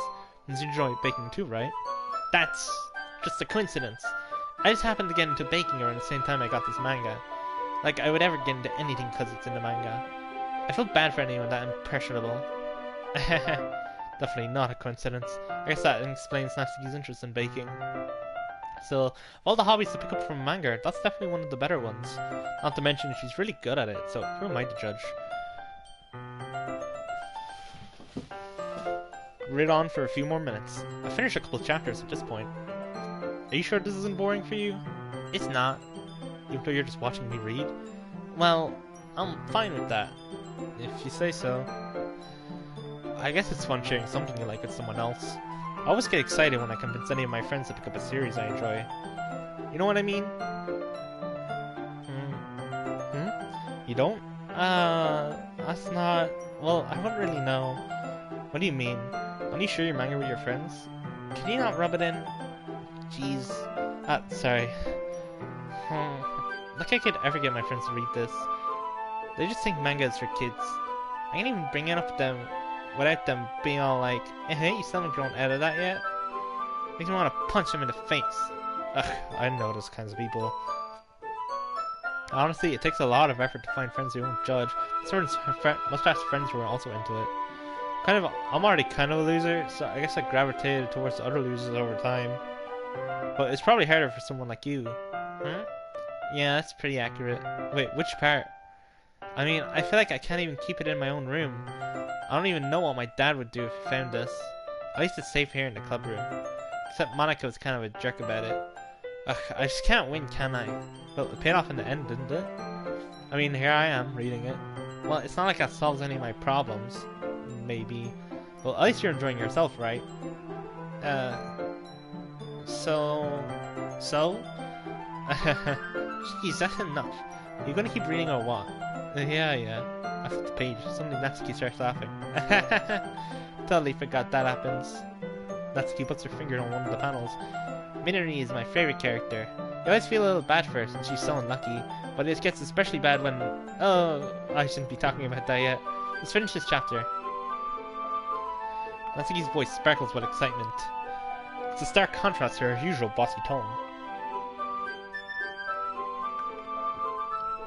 You enjoy baking too, right? That's just a coincidence. I just happened to get into baking around the same time I got this manga. Like, I would ever get into anything because it's in the manga. I feel bad for anyone that impressionable. Definitely not a coincidence. I guess that explains Natsuki's interest in baking. So, of all the hobbies to pick up from a manga, that's definitely one of the better ones. Not to mention, she's really good at it, so who am I to judge? Read on for a few more minutes. I finished a couple chapters at this point. Are you sure this isn't boring for you? It's not. Even though you're just watching me read? Well, I'm fine with that. If you say so. I guess it's fun sharing something you like with someone else. I always get excited when I convince any of my friends to pick up a series I enjoy. You know what I mean? You don't? That's not... Well, I don't really know. What do you mean? Don't you share your manga with your friends? Can you not rub it in? Jeez. Sorry. Like I could ever get my friends to read this. They just think manga is for kids. I can't even bring it up with them without them being all like, hey, you still haven't grown out of that yet? Makes me want to punch them in the face. Ugh, I know those kinds of people. Honestly, it takes a lot of effort to find friends who won't judge. Must have friends who are also into it. I'm already kind of a loser, so I guess I gravitated towards the other losers over time. But it's probably harder for someone like you. Huh? Yeah, that's pretty accurate. Wait, which part? I mean, I feel like I can't even keep it in my own room. I don't even know what my dad would do if he found this. At least it's safe here in the club room. Except Monica was kind of a jerk about it. Ugh, I just can't win, can I? Well, it paid off in the end, didn't it? I mean, here I am, reading it. Well, it's not like that solves any of my problems. Maybe. Well, at least you're enjoying yourself, right? So? Jeez, that's enough. Are you gonna keep reading or what? Yeah. After the page, suddenly Natsuki starts laughing. Totally forgot that happens. Natsuki puts her finger on one of the panels. Minori is my favorite character. You always feel a little bad for her since she's so unlucky, but it gets especially bad when... Oh, I shouldn't be talking about that yet. Let's finish this chapter. Natsuki's voice sparkles with excitement. It's a stark contrast to her usual bossy tone.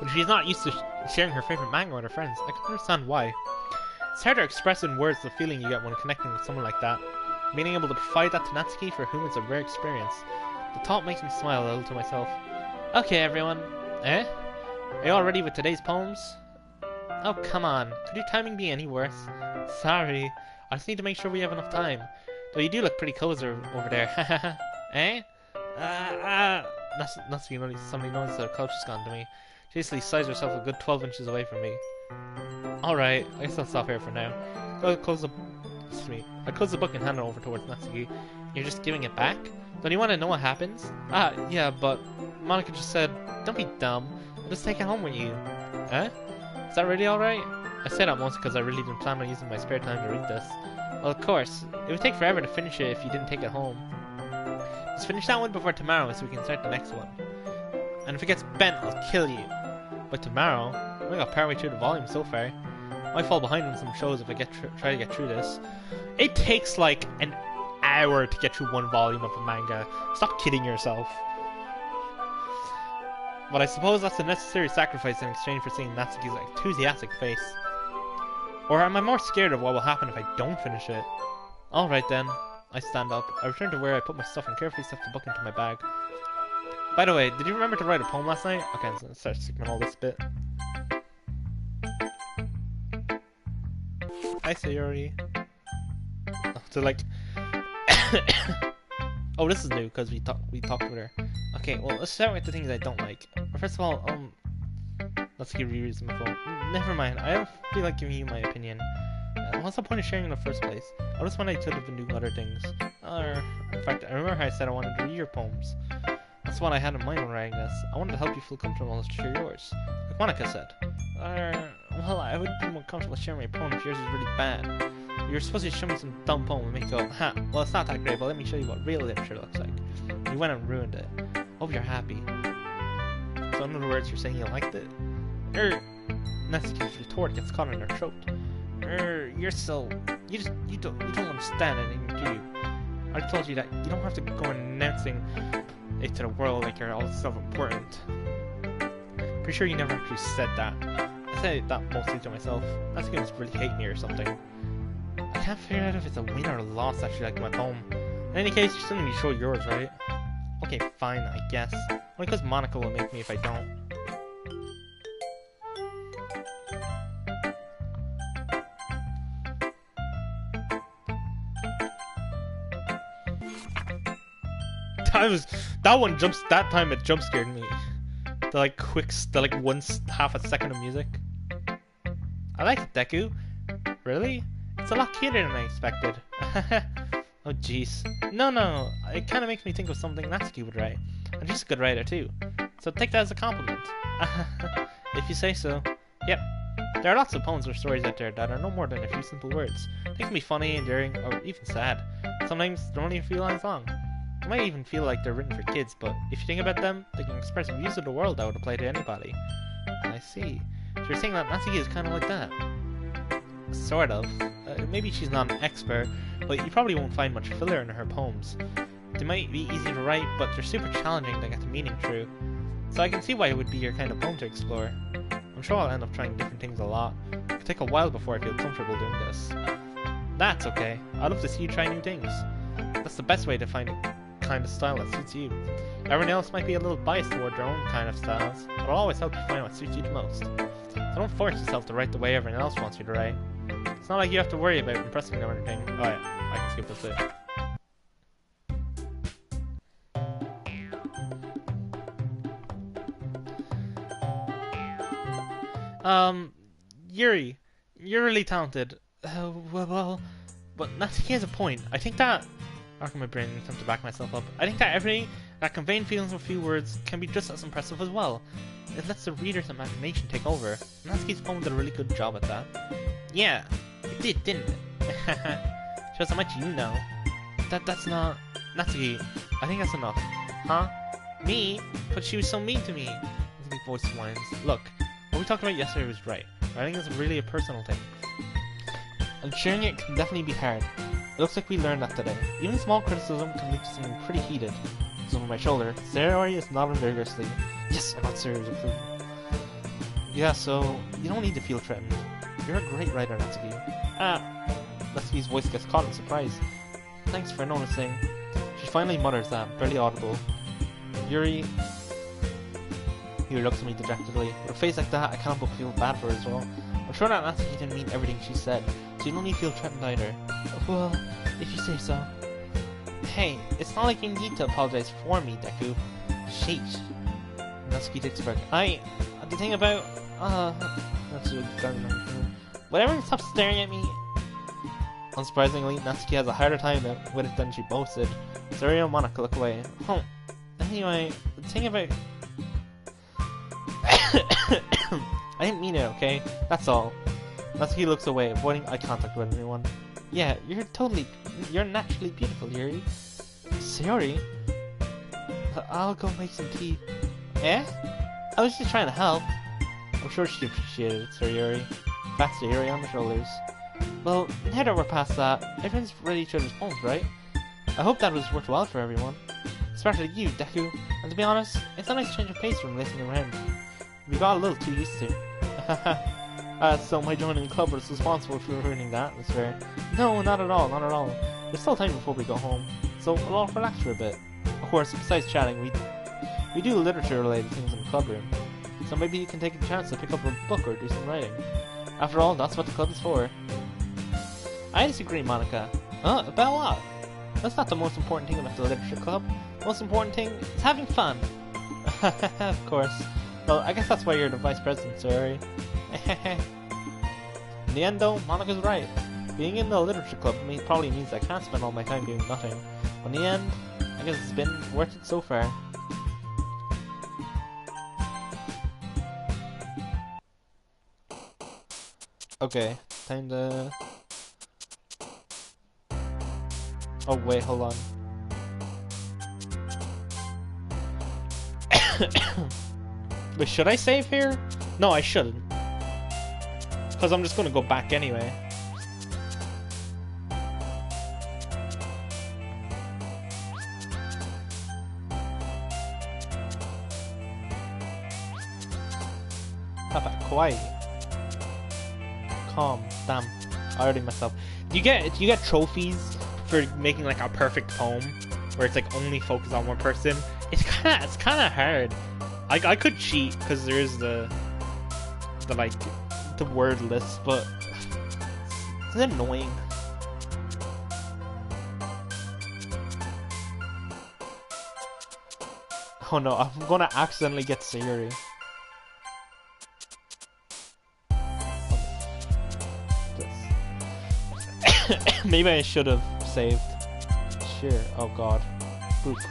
but she's not used to sharing her favorite manga with her friends. I can understand why. It's hard to express in words the feeling you get when connecting with someone like that. Being able to provide that to Natsuki for whom it's a rare experience. The thought makes me smile a little to myself. Okay, everyone. Eh? Are you all ready with today's poems? Oh, come on. Could your timing be any worse? Sorry. I just need to make sure we have enough time. Though you do look pretty cozy over there. Hahaha. Eh? Natsuki suddenly noticed that her couch has gone to me. She hastily sized herself a good 12 inches away from me. Alright, I guess I'll stop here for now. I close the book and hand it over towards Natsuki. You're just giving it back? Don't you want to know what happens? Yeah, but Monica just said, don't be dumb. I'll just take it home with you. Eh? Is that really alright? I say that mostly because I really didn't plan on using my spare time to read this. Well, of course. It would take forever to finish it if you didn't take it home. Just finish that one before tomorrow so we can start the next one. And if it gets bent, I'll kill you. But tomorrow? I only got partway through the volume so far. I might fall behind on some shows if I try to get through this. It takes like an hour to get through one volume of a manga. Stop kidding yourself. But I suppose that's a necessary sacrifice in exchange for seeing Natsuki's enthusiastic face. Or am I more scared of what will happen if I don't finish it? Alright then. I stand up. I return to where I put my stuff and carefully stuff the book into my bag. By the way, did you remember to write a poem last night? Okay, let's start skipping all this bit. Hi, Sayori. Oh, so like... oh, this is new, because we talked with her. Okay, well, let's start with the things I don't like. First of all, let's get rereads my phone. Never mind, I don't feel like giving you my opinion. What's the point of sharing in the first place? I just wanted to have been doing other things. In fact, I remember how I said I wanted to read your poems. That's what I had in mind when writing this. I wanted to help you feel comfortable to share yours. Like Monica said. Well, I would be more comfortable sharing my poem if yours is really bad. You're supposed to show me some dumb poem and make me go, ha, well it's not that great, but let me show you what real literature looks like. You went and ruined it. Hope you're happy. So in other words, you're saying you liked it? Natsuki's retort gets caught in her throat. You're so... You don't understand anything, do you? I told you that you don't have to go announcing it to the world like you're all self-important. Pretty sure you never actually said that. I said that mostly to myself. Natsuki must really hate me or something. I can't figure out if it's a win or a loss that you like my poem. In any case, you still need to show yours, right? Okay, fine, I guess. Only because Monica will make me if I don't. That time it jump scared me. Half a second of music. I like it, Deku. Really? It's a lot cuter than I expected. Oh jeez. No, it kinda makes me think of something Natsuki would write. And she's a good writer too. So take that as a compliment. If you say so. Yep. There are lots of poems or stories out there that are no more than a few simple words. They can be funny, endearing, or even sad. Sometimes they're only a few lines long. They might even feel like they're written for kids, but if you think about them, they can express views of the world that would apply to anybody. I see. So you're saying that Natsuki is kind of like that? Sort of. Maybe she's not an expert, but you probably won't find much filler in her poems. They might be easy to write, but they're super challenging to get the meaning through. So I can see why it would be your kind of poem to explore. I'm sure I'll end up trying different things a lot. It could take a while before I feel comfortable doing this. That's okay. I'd love to see you try new things. That's the best way to find a kind of style that suits you. Everyone else might be a little biased toward their own kind of styles, but I'll always help you find what suits you the most. So don't force yourself to write the way everyone else wants you to write. It's not like you have to worry about impressing them or anything. Oh yeah, I can skip this bit. Yuri, you're really talented. Well, but Natsuki has a point. I think that... Rocking my brain and attempt to back myself up. I think that everything that conveying feelings with few words can be just as impressive as well. It lets the reader's imagination take over. Natsuki's poem did a really good job at that. Yeah, it did, didn't it? Shows how much you know. That's not... Natsuki, I think that's enough. Huh? Me? But she was so mean to me. Natsuki's voice whines. Look, what we talked about yesterday was right. Writing is really a personal thing. And sharing it can definitely be hard. It looks like we learned that today. Even small criticism can lead to something pretty heated. It's over my shoulder. Sayori is nodding vigorously. Yes, I got Sayori's approval. Yeah, so you don't need to feel threatened. You're a great writer, Natsuki. Ah, Natsuki's voice gets caught in surprise. Thanks for noticing. She finally mutters that, barely audible. Yuri looks at me dejectedly. With a face like that, I can't but feel bad for her as well. I'm sure that Natsuki didn't mean everything she said, so you don't need to feel threatened either. Well, if you say so. Hey, it's not like you need to apologize for me, Deku. Sheesh. Natsuki takes a breath. The thing about, Natsuki, whatever, stop staring at me. Unsurprisingly, Natsuki has a harder time with it than she boasted. Sario and Monica look away. Oh, anyway, the thing about... I didn't mean it, okay? That's all. Natsuki looks away, avoiding eye contact with everyone. Yeah, you're naturally beautiful, Yuri. Sayori? I'll go make some tea. Eh? I was just trying to help. I'm sure she'd appreciate it, Sir Yuri. Pats Yuri on the shoulders. Well, now that we're past that, everyone's read each other's poems, right? I hope that was worthwhile for everyone. Especially you, Deku. And to be honest, it's a nice change of pace from listening around. We got a little too used to. So my joining the club was responsible for ruining the atmosphere. No, not at all, not at all. There's still time before we go home, so we'll all relax for a bit. Of course, besides chatting, we do literature-related things in the club room. So maybe you can take a chance to pick up a book or do some writing. After all, that's what the club is for. I disagree, Monica. About what? That's not the most important thing about the literature club. The most important thing is having fun. Of course. Well, I guess that's why you're the vice president, sorry. In the end, though, Monica's right. Being in the literature club probably means I can't spend all my time doing nothing. But in the end, I guess it's been worth it so far. Okay, time to... Oh wait, hold on. Wait, should I save here? No, I shouldn't. Because I'm just going to go back anyway. Papa, kawaii. Calm, damn. I already messed up. Do you get trophies for making like a perfect poem where it's like only focused on one person? It's kind of hard. I could cheat because there is the word list, but it's annoying. Oh no, I'm gonna accidentally get Sayuri. Maybe I should have saved. Sure. Oh god. Boop.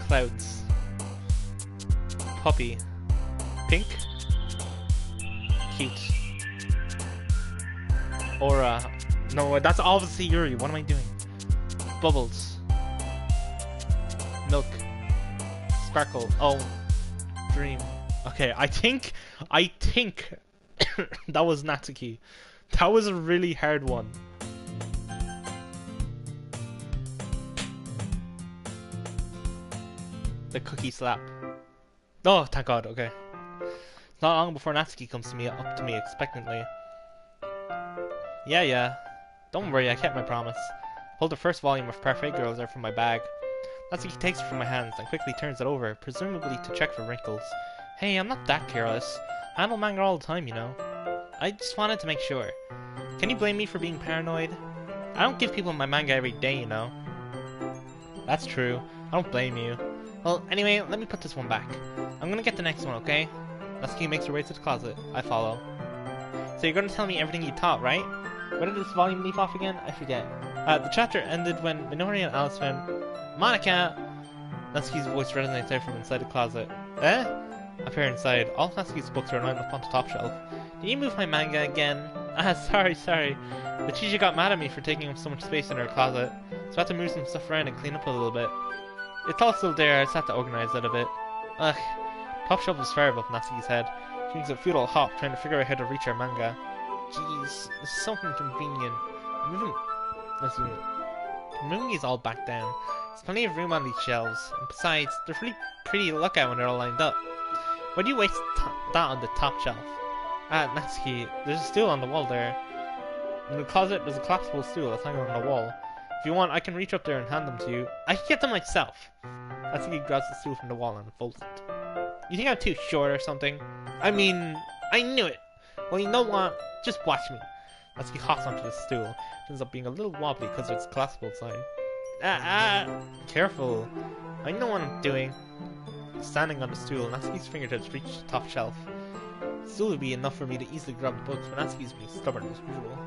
Clouds. Puppy. Pink. Cute. Aura. No, that's obviously Yuri. What am I doing? Bubbles. Milk. Sparkle. Oh. Dream. Okay, I think that was Natsuki. That was a really hard one. The cookie slap. Oh, thank God. Okay. Not long before Natsuki comes up to me expectantly. Yeah. Don't worry, I kept my promise. Pulled the first volume of Parfait Girls out from my bag. Natsuki takes it from my hands and quickly turns it over, presumably to check for wrinkles. Hey, I'm not that careless. I handle manga all the time, you know. I just wanted to make sure. Can you blame me for being paranoid? I don't give people my manga every day, you know. That's true. I don't blame you. Well, anyway, let me put this one back. I'm gonna get the next one, okay? Natsuki makes her way to the closet. I follow. So you're gonna tell me everything you taught, right? Where did this volume leave off again? I forget. The chapter ended when Minori and Alice found... Monica! Natsuki's voice resonates out from inside the closet. Eh? I peer inside. All of Natsuki's books are lined up on the top shelf. Did you move my manga again? Sorry. The teacher got mad at me for taking up so much space in her closet, so I had to move some stuff around and clean up a little bit. It's all still there, I just have to organize it a bit. Ugh. Top shelf is far above Natsuki's head. She makes a futile hop, trying to figure out how to reach her manga. Jeez, this is so inconvenient. Moving, moving these all back down. There's plenty of room on these shelves, and besides, they're really pretty to look at when they're all lined up. Why do you waste that on the top shelf? Ah, Natsuki, there's a stool on the wall there. In the closet, there's a collapsible stool that's hanging on the wall. If you want, I can reach up there and hand them to you. I can get them myself. Natsuki grabs the stool from the wall and folds it. You think I'm too short or something? I mean, I knew it. Well, you know what? Just watch me. Natsuki hops onto the stool. It ends up being a little wobbly because of its collapsible sign. Careful. I know what I'm doing. Standing on the stool, Natsuki's fingertips reach the top shelf. The stool would be enough for me to easily grab the books, but Natsuki's being stubborn as usual.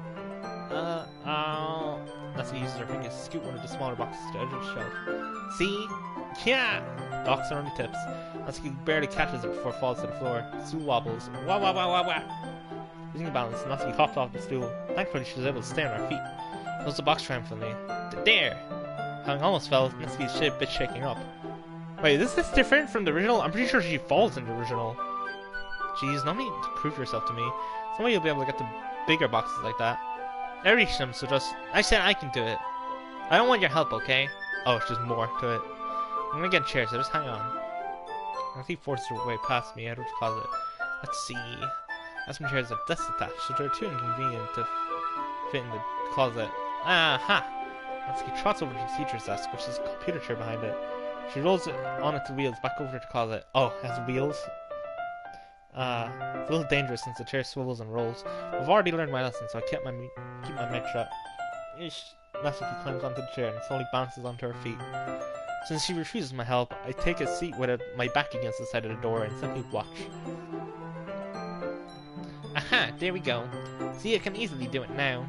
Natsuki uses her fingers to scoot one of the smaller boxes to the edge of the shelf. See? Yeah! The box are on the tips. Natsuki barely catches it before it falls to the floor. The stool wobbles. Wah wah wah wah wah! Losing balance, Natsuki hopped off the stool. Thankfully, she was able to stay on her feet. Closed the box triumphantly. There! Having almost fell, Natsuki's a bit shaking up. Wait, is this different from the original? I'm pretty sure she falls in the original. Jeez, no need to prove yourself to me. Somebody will be able to get the bigger boxes like that. I reached them, so just... I said I can do it. I don't want your help, okay? Oh, it's just more to it. I'm gonna get a chair, so just hang on. Natsuki forced her way past me out of the closet. Let's see. I have some chairs with desks attached, so they're too inconvenient to fit in the closet. Aha! Natsuki trots over to the teacher's desk, which is a computer chair behind it. She rolls it on its wheels back over to the closet. Oh, it has wheels? It's a little dangerous since the chair swivels and rolls. I've already learned my lesson, so I keep my mouth shut. Natsuki climbs onto the chair and slowly bounces onto her feet. Since she refuses my help, I take a seat with my back against the side of the door and simply watch. Aha, there we go. See, I can easily do it now.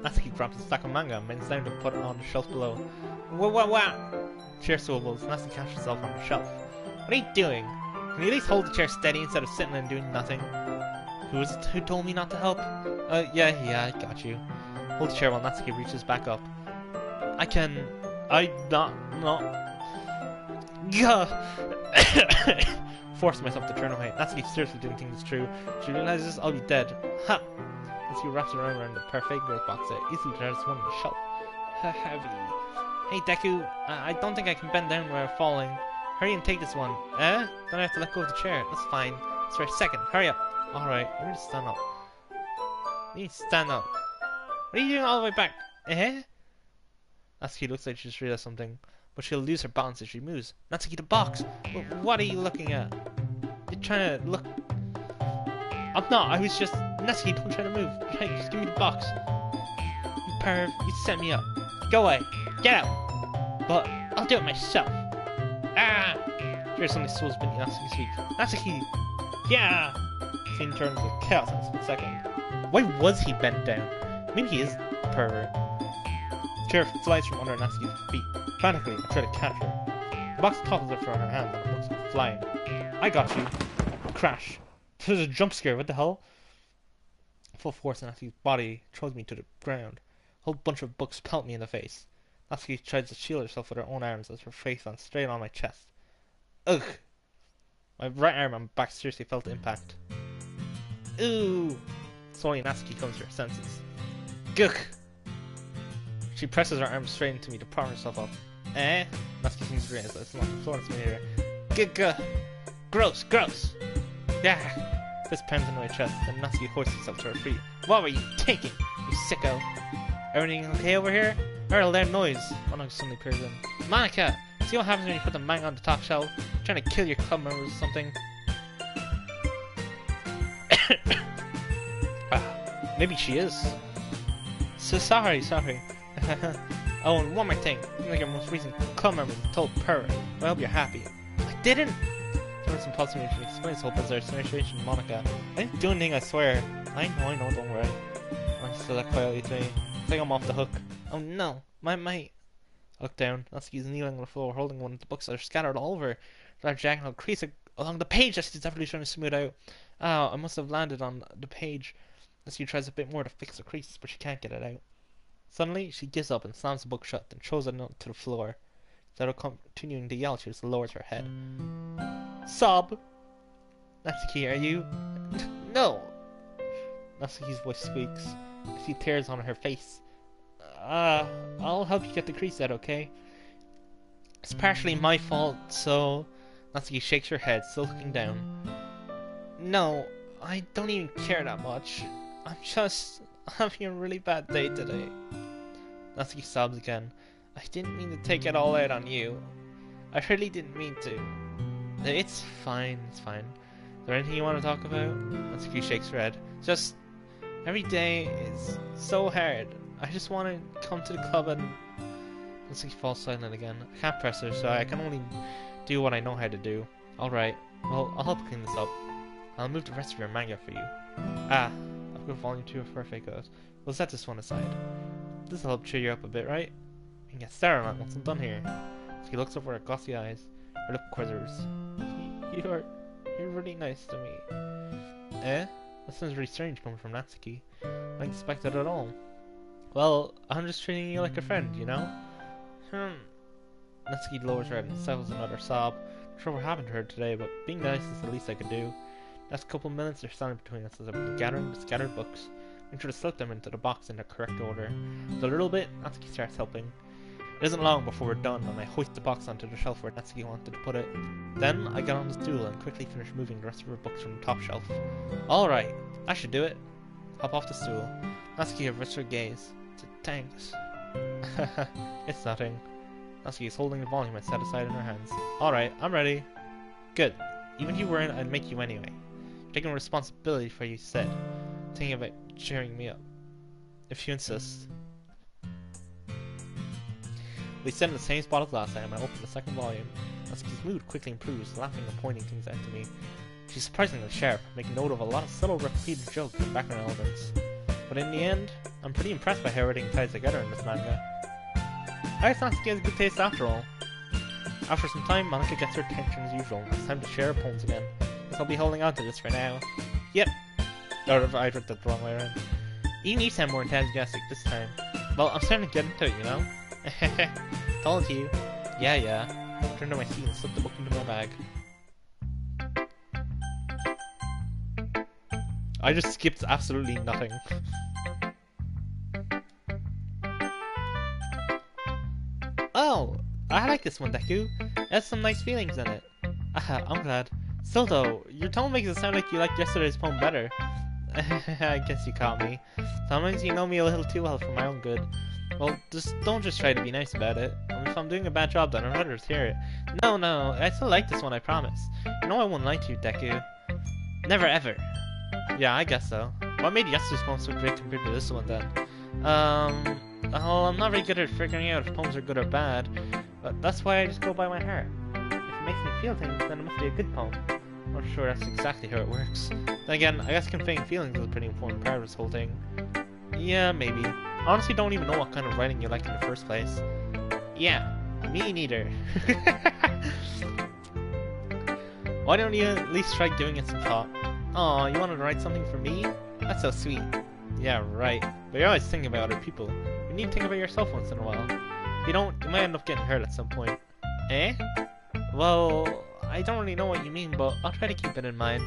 Natsuki drops a stack of manga and bends down to put it on the shelf below. Wah! Chair swivels. Natsuki catches herself on the shelf. What are you doing? Can you at least hold the chair steady instead of sitting and doing nothing? Who was it who told me not to help? Yeah, I got you. Hold the chair while Natsuki reaches back up. No. Gah! Force myself to turn away. Natsuki seriously didn't think this true. She realizes I'll be dead. Ha! Natsuki wraps her arm around the perfect growth box set, easily turns one on the shelf. Heavy. Hey Deku, I don't think I can bend down where I'm falling. Hurry and take this one. Then I have to let go of the chair. That's fine. It's for a second. Hurry up. Alright, I need to stand up. You need to stand up. What are you doing all the way back? Natsuki looks like she just realized something, but she'll lose her balance if she moves. Natsuki, the box! What are you looking at? You're trying to look... I'm not, I was just... Natsuki, don't try to move. Just give me the box. You perv, you set me up. Go away. Get out! But I'll do it myself. Ah! There's something swirls beneath Natsuki's feet. Natsuki! Yeah! Scene turns to chaos in a split second. Why was he bent down? Maybe he is a pervert. The chair flies from under Natsuki's feet. Frantically, I try to catch her. The box topples her from her hand and it looks flying. I got you. Crash. There's a jump scare, what the hell? Full force in Natsuki's body throws me to the ground. A whole bunch of books pelt me in the face. Natsuki tries to shield herself with her own arms as her face lands straight on my chest. Ugh! My right arm and back seriously felt the impact. Ooh! Slowly Natsuki comes to her senses. Gugh! She presses her arm straight into me to prop herself up. Natsuki seems to realize that it's not the floor that's made her. Gugh! Gross! Yeah! This pounds into my chest, then Natsuki hoists herself to her feet. What were you taking, you sicko? Everything okay over here? I heard a loud noise. One of suddenly appears in. Monica! See what happens when you put the manga on the top shelf? Trying to kill your club members or something? Maybe she is. So sorry. Oh, and one more thing. You're like your most recent club member told Pervert. I hope you're happy. I didn't! Doing some pulse information explains the whole bizarre situation to Monica. I didn't do anything, I swear. I know, don't worry. I said that quietly to me. It's like I'm off the hook. Oh no, my mate. I look down. Natsuki's kneeling on the floor, holding one of the books that are scattered all over. Large diagonal crease along the page that she's definitely trying to smooth out. I must have landed on the page. Natsuki tries a bit more to fix the crease, but she can't get it out. Suddenly, she gives up and slams the book shut, then throws a note to the floor. Instead of continuing to yell, she just lowers her head. Sob! Natsuki, are you? No! Natsuki's voice squeaks. I see tears on her face. I'll help you get the crease out, okay? It's partially my fault, so... Natsuki shakes her head, still looking down. No, I don't even care that much. I'm just having a really bad day today. Natsuki sobs again. I didn't mean to take it all out on you. I really didn't mean to. It's fine, it's fine. Is there anything you want to talk about? Natsuki shakes her head. Just, every day is so hard. I just want to come to the club and... Natsuki falls silent again. I can't press her, so I can only do what I know how to do. Alright, well, I'll help clean this up. I'll move the rest of your manga for you. Ah, I've got volume 2 of Perfect Goes. We'll set this one aside. This'll help cheer you up a bit, right? You can get started on it once I'm done here. He looks over her glossy eyes. Her lip quivers. You're really nice to me. Eh? That sounds really strange coming from Natsuki. I didn't expect it at all. Well, I'm just treating you like a friend, you know? Natsuki lowers her head and settles another sob. Not sure what happened to her today, but being nice is the least I could do. Next couple minutes are standing between us as I begin gathering the scattered books. I'm sure to slip them into the box in the correct order. With a little bit, Natsuki starts helping. It isn't long before we're done, and I hoist the box onto the shelf where Natsuki wanted to put it. Then, I get on the stool and quickly finish moving the rest of her books from the top shelf. Alright, I should do it. Hop off the stool. Natsuki averts her gaze. Thanks. It's nothing. Natsuki is holding the volume I set aside in her hands. Alright, I'm ready. Good. Even if you weren't, I'd make you anyway. You're taking responsibility for what you said. Thinking about cheering me up. If you insist. We sit in the same spot as last time, and I open the second volume. Natsuki's mood quickly improves, laughing and pointing things out to me. She's surprisingly sharp, making note of a lot of subtle repeated jokes and background elements. But in the end, I'm pretty impressed by how everything ties together in this manga. I guess Natsuki has a good taste after all. After some time, Monica gets her attention as usual, and it's time to share her poems again. Guess I'll be holding on to this for now. Yep. Or I read that the wrong way around. Even you sound more enthusiastic this time. Well, I'm starting to get into it, you know? Told you. Yeah. Turned to my seat and slipped the book into my bag. I just skipped absolutely nothing. Oh, I like this one, Deku. It has some nice feelings in it. I'm glad. Still though, your tone makes it sound like you liked yesterday's poem better. I guess you caught me. Sometimes you know me a little too well for my own good. Well, don't just try to be nice about it. If I'm doing a bad job, then I'd rather hear it. No, I still like this one, I promise. You know I won't lie to you, Deku. Never ever. Yeah, I guess so. What made yesterday's poem so great compared to this one, then? Well, I'm not very good at figuring out if poems are good or bad, but that's why I just go by my heart. If it makes me feel things, then it must be a good poem. I'm not sure that's exactly how it works. Then again, I guess conveying feelings is a pretty important part of this whole thing. Yeah, maybe. I honestly don't even know what kind of writing you like in the first place. Yeah, me neither. Why don't you at least try giving it some thought? Aw, you wanted to write something for me? That's so sweet. Yeah, right. But you're always thinking about other people. You need to think about yourself once in a while. If you don't, you might end up getting hurt at some point. Eh? Well, I don't really know what you mean, but I'll try to keep it in mind.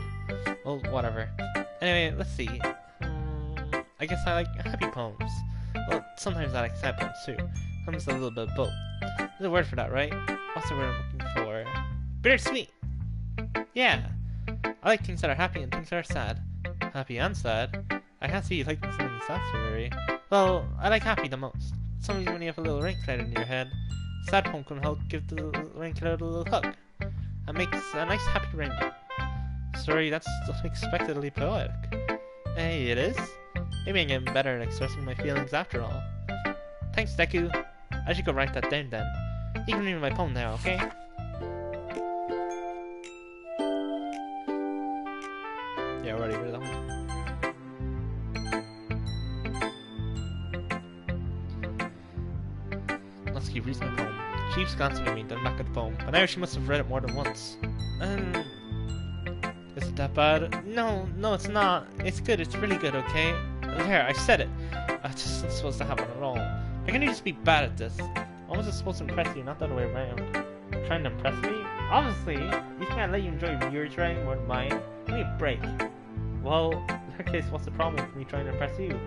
Well, whatever. Anyway, let's see. I guess I like happy poems. Well, sometimes I like sad poems too. Sometimes a little bit of both. There's a word for that, right? What's the word I'm looking for? Bittersweet! Yeah! I like things that are happy and things that are sad. Happy and sad? I can't see you liking something sad, Sugary. Well, I like happy the most. Sometimes when you have a little rain cloud in your head, sad poem can help give the rain cloud a little hug. And makes a nice happy rainbow. Sorry, that's unexpectedly poetic. Hey, it is? Maybe I'm getting better at expressing my feelings after all. Thanks, Deku. I should go write that down then. You can read my poem now, okay? Yeah, I already read that one. Natsuki reads my poem. She keeps glancing at me, then back at the poem. But now she must have read it more than once. Is it that bad? No, it's not. It's good, it's really good, okay? There, I said it. I just wasn't supposed to happen at all. How can you just be bad at this? I wasn't supposed to impress you, not the other way around. Trying to impress me? Obviously, you think I'd let you enjoy your writing more than mine? Give me a break. Well, in that case, what's the problem with me trying to impress you?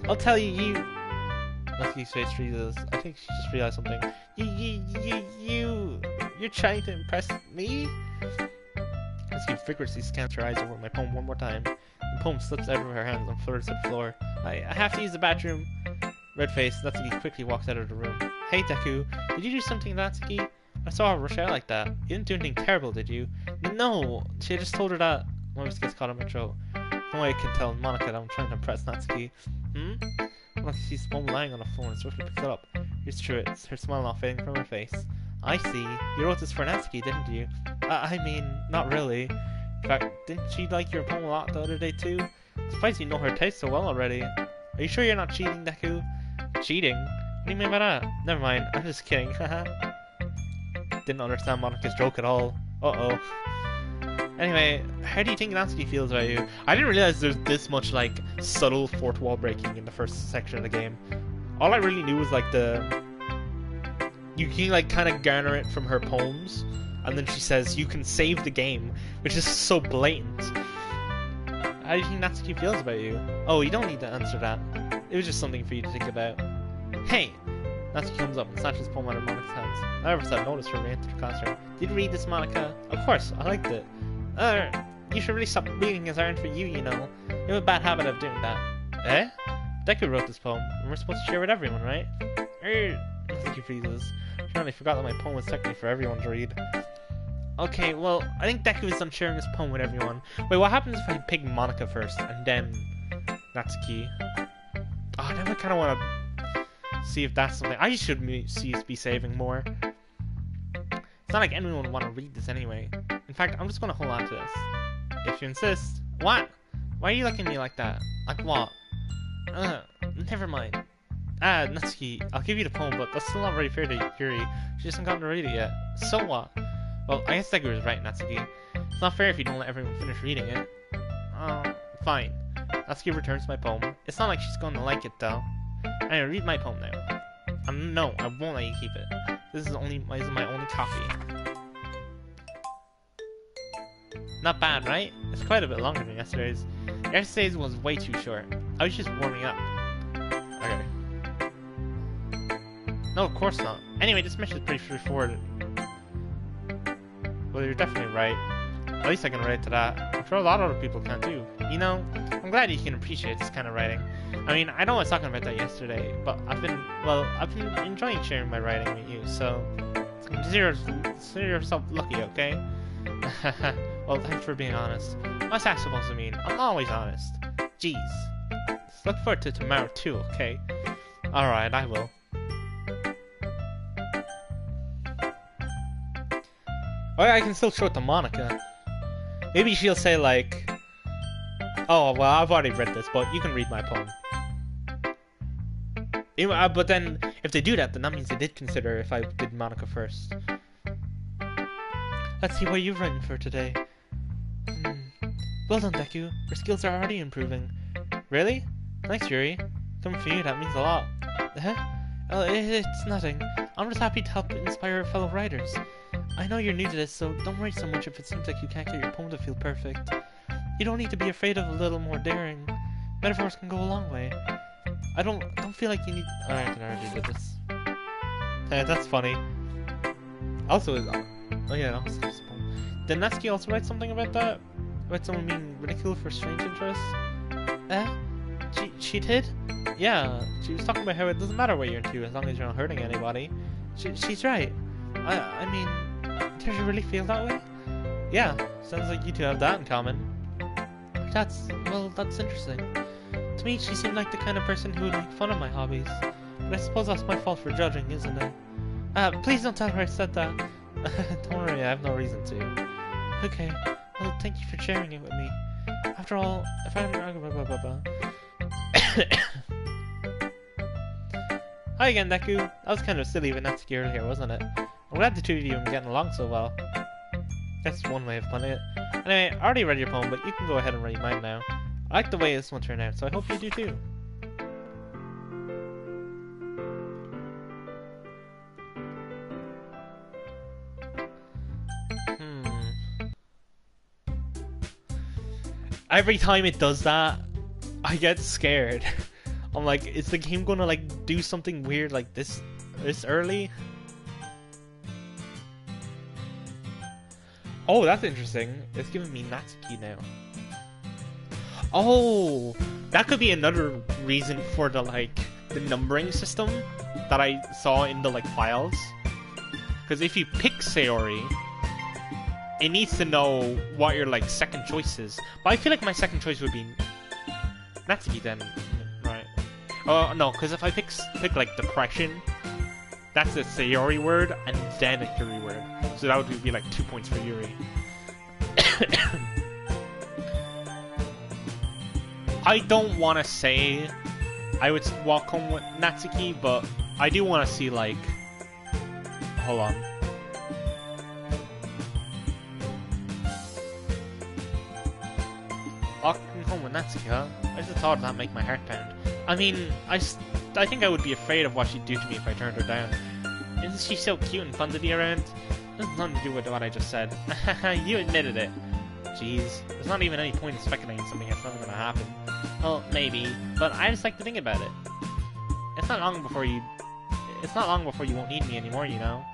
I'll tell you, you... Lucky face freezes. I think she just realized something. You're trying to impress me? She vigorously scans her eyes over my poem one more time. The poem slips out of her hands and flutters to the floor. I have to use the bathroom. Red face, Natsuki quickly walks out of the room. Hey Deku, did you do something, Natsuki? I saw her rush out like that. You didn't do anything terrible, did you? No! She just told her that. My voice gets caught in my throat. No way I can tell Monica that I'm trying to impress Natsuki. Monica sees the poem lying on the floor and swiftly picks it up. Reads through it, her smile not fading from her face. I see. You wrote this for Natsuki, didn't you? I mean, not really. In fact, didn't she like your poem a lot the other day too? Surprised you know her taste so well already. Are you sure you're not cheating, Deku? Cheating? What do you mean by that? Never mind, I'm just kidding, haha. Didn't understand Monica's joke at all. Uh-oh. Anyway, how do you think Natsuki feels about you? I didn't realize there's this much, like, subtle fourth wall breaking in the first section of the game. All I really knew was, like, you can, like, kind of garner it from her poems, and then she says, you can save the game, which is so blatant. How do you think Natsuki feels about you? Oh, you don't need to answer that. It was just something for you to think about. Hey! Natsuki comes up and snatches the poem out of Monica's hands. I never said notice her re-enter the classroom. Did you read this, Monica? Of course, I liked it. You should really stop reading as aren't for you, you know. You have a bad habit of doing that. Eh? Deku wrote this poem, and we're supposed to share with everyone, right? Natsuki freezes. She apparently forgot that my poem was technically for everyone to read. Okay, well, I think Deku is done sharing his poem with everyone. Wait, what happens if I pick Monica first, and then Natsuki? Oh, now I kind of want to see if that's something I should be saving more. It's not like anyone would want to read this anyway. In fact, I'm just going to hold on to this. If you insist. What? Why are you looking at me like that? Like what? Never mind. Natsuki, I'll give you the poem, but that's still not very fair to Yuri. She hasn't gotten to read it yet. So what? Well, I guess Deku was right, Natsuki. It's not fair if you don't let everyone finish reading it. Fine. Natsuki returns my poem. It's not like she's going to like it, though. Anyway, read my poem now. No, I won't let you keep it. This is my only copy. Not bad, right? It's quite a bit longer than yesterday's. Yesterday's was way too short. I was just warming up. Okay. No, of course not. Anyway, this mission is pretty straightforward. Well, you're definitely right. At least I can relate to that. I'm sure a lot of other people can too. You know, I'm glad you can appreciate this kind of writing. I mean, I know I was talking about that yesterday, but I've been enjoying sharing my writing with you, so consider yourself lucky, okay? Well, thanks for being honest. What's that supposed to mean? I'm always honest. Jeez. Let's look forward to tomorrow too, okay? Alright, I will. Or I can still show it to Monica. Maybe she'll say like, oh, well, I've already read this, but you can read my poem. But then, if they do that, then that means they did consider if I did Monica first. Let's see what you've written for today. Well done, Deku. Your skills are already improving. Really? Thanks, Yuri. Coming from you, that means a lot. Huh? It's nothing. I'm just happy to help inspire fellow writers. I know you're new to this, so don't worry so much if it seems like you can't get your poem to feel perfect. You don't need to be afraid of a little more daring. Metaphors can go a long way. I don't feel like you need... Alright, I already did this. Yeah, that's funny. Also, oh yeah, I'll skip this poem. Did Natsuki also write something about that? About someone being ridiculed for strange interests? She did? Yeah, she was talking about how it doesn't matter what you're into as long as you're not hurting anybody. She's right. I mean, does you really feel that way? Yeah, sounds like you two have that in common. That's interesting. To me, she seemed like the kind of person who would make fun of my hobbies. But I suppose that's my fault for judging, isn't it? Please don't tell her I said that. Don't worry, I have no reason to. Okay, well, thank you for sharing it with me. After all, if I'm... Hi again, Deku. That was kind of silly with Natsuki earlier, wasn't it? I'm glad the two of you are getting along so well. That's one way of putting it. Anyway, I already read your poem, but you can go ahead and read mine now. I like the way this one turned out, so I hope you do too. every time it does that, I get scared. I'm like, is the game gonna like do something weird like this early? Oh, that's interesting. It's giving me Natsuki now. Oh, that could be another reason for the the numbering system that I saw in the files. Because if you pick Sayori, it needs to know what your second choice is. But I feel like my second choice would be Natsuki then, right? Oh no, because if I pick depression, that's a Sayori word and then a Yuri word. So that would be 2 points for Yuri. I don't want to say I would walk home with Natsuki, but I do want to see hold on. Walking home with Natsuki, huh? I just thought that make my heart pound. I mean, I think I would be afraid of what she'd do to me if I turned her down. Isn't she so cute and fun to be around? It has nothing to do with what I just said. You admitted it. Jeez, there's not even any point in speculating something that's never gonna happen. Well, maybe, but I just like to think about it. It's not long before you won't need me anymore, you know?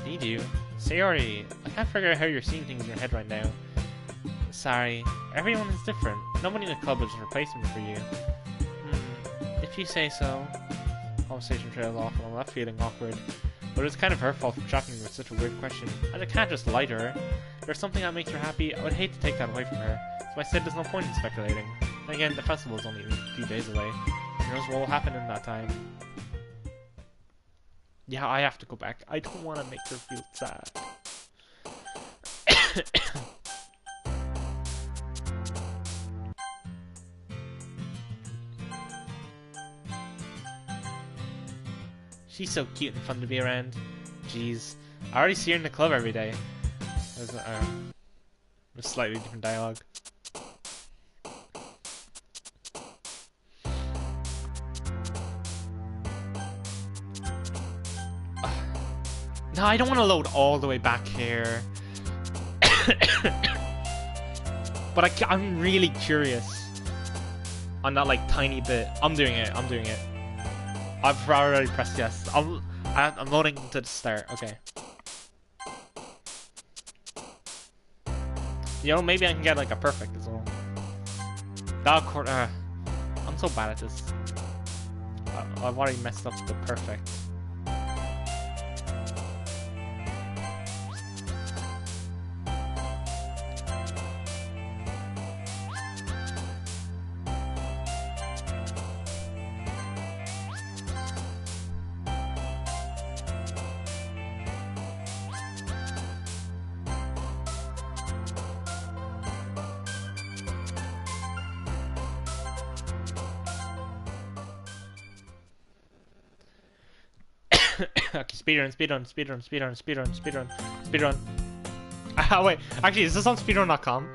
Need you? Sayori, I can't figure out how you're seeing things in your head right now. Sorry, everyone is different. Nobody in the club is a replacement for you. If you say so. Conversation trails off and I'm left feeling awkward. But it's kind of her fault for shocking me with such a weird question. And I can't just lie to her. If there's something that makes her happy, I would hate to take that away from her. So I said there's no point in speculating. And again, the festival's only a few days away. Who knows what will happen in that time. Yeah, I have to go back. I don't want to make her feel sad. She's so cute and fun to be around. Jeez. I already see her in the club every day. There's a slightly different dialogue. No, I don't want to load all the way back here. But I'm really curious on that tiny bit. I'm doing it. I've already pressed yes. I'm loading to the start. Okay. You know, maybe I can get a perfect as well. I'm so bad at this. I've already messed up the perfect. Okay, speedrun. Wait, actually, is this on speedrun.com?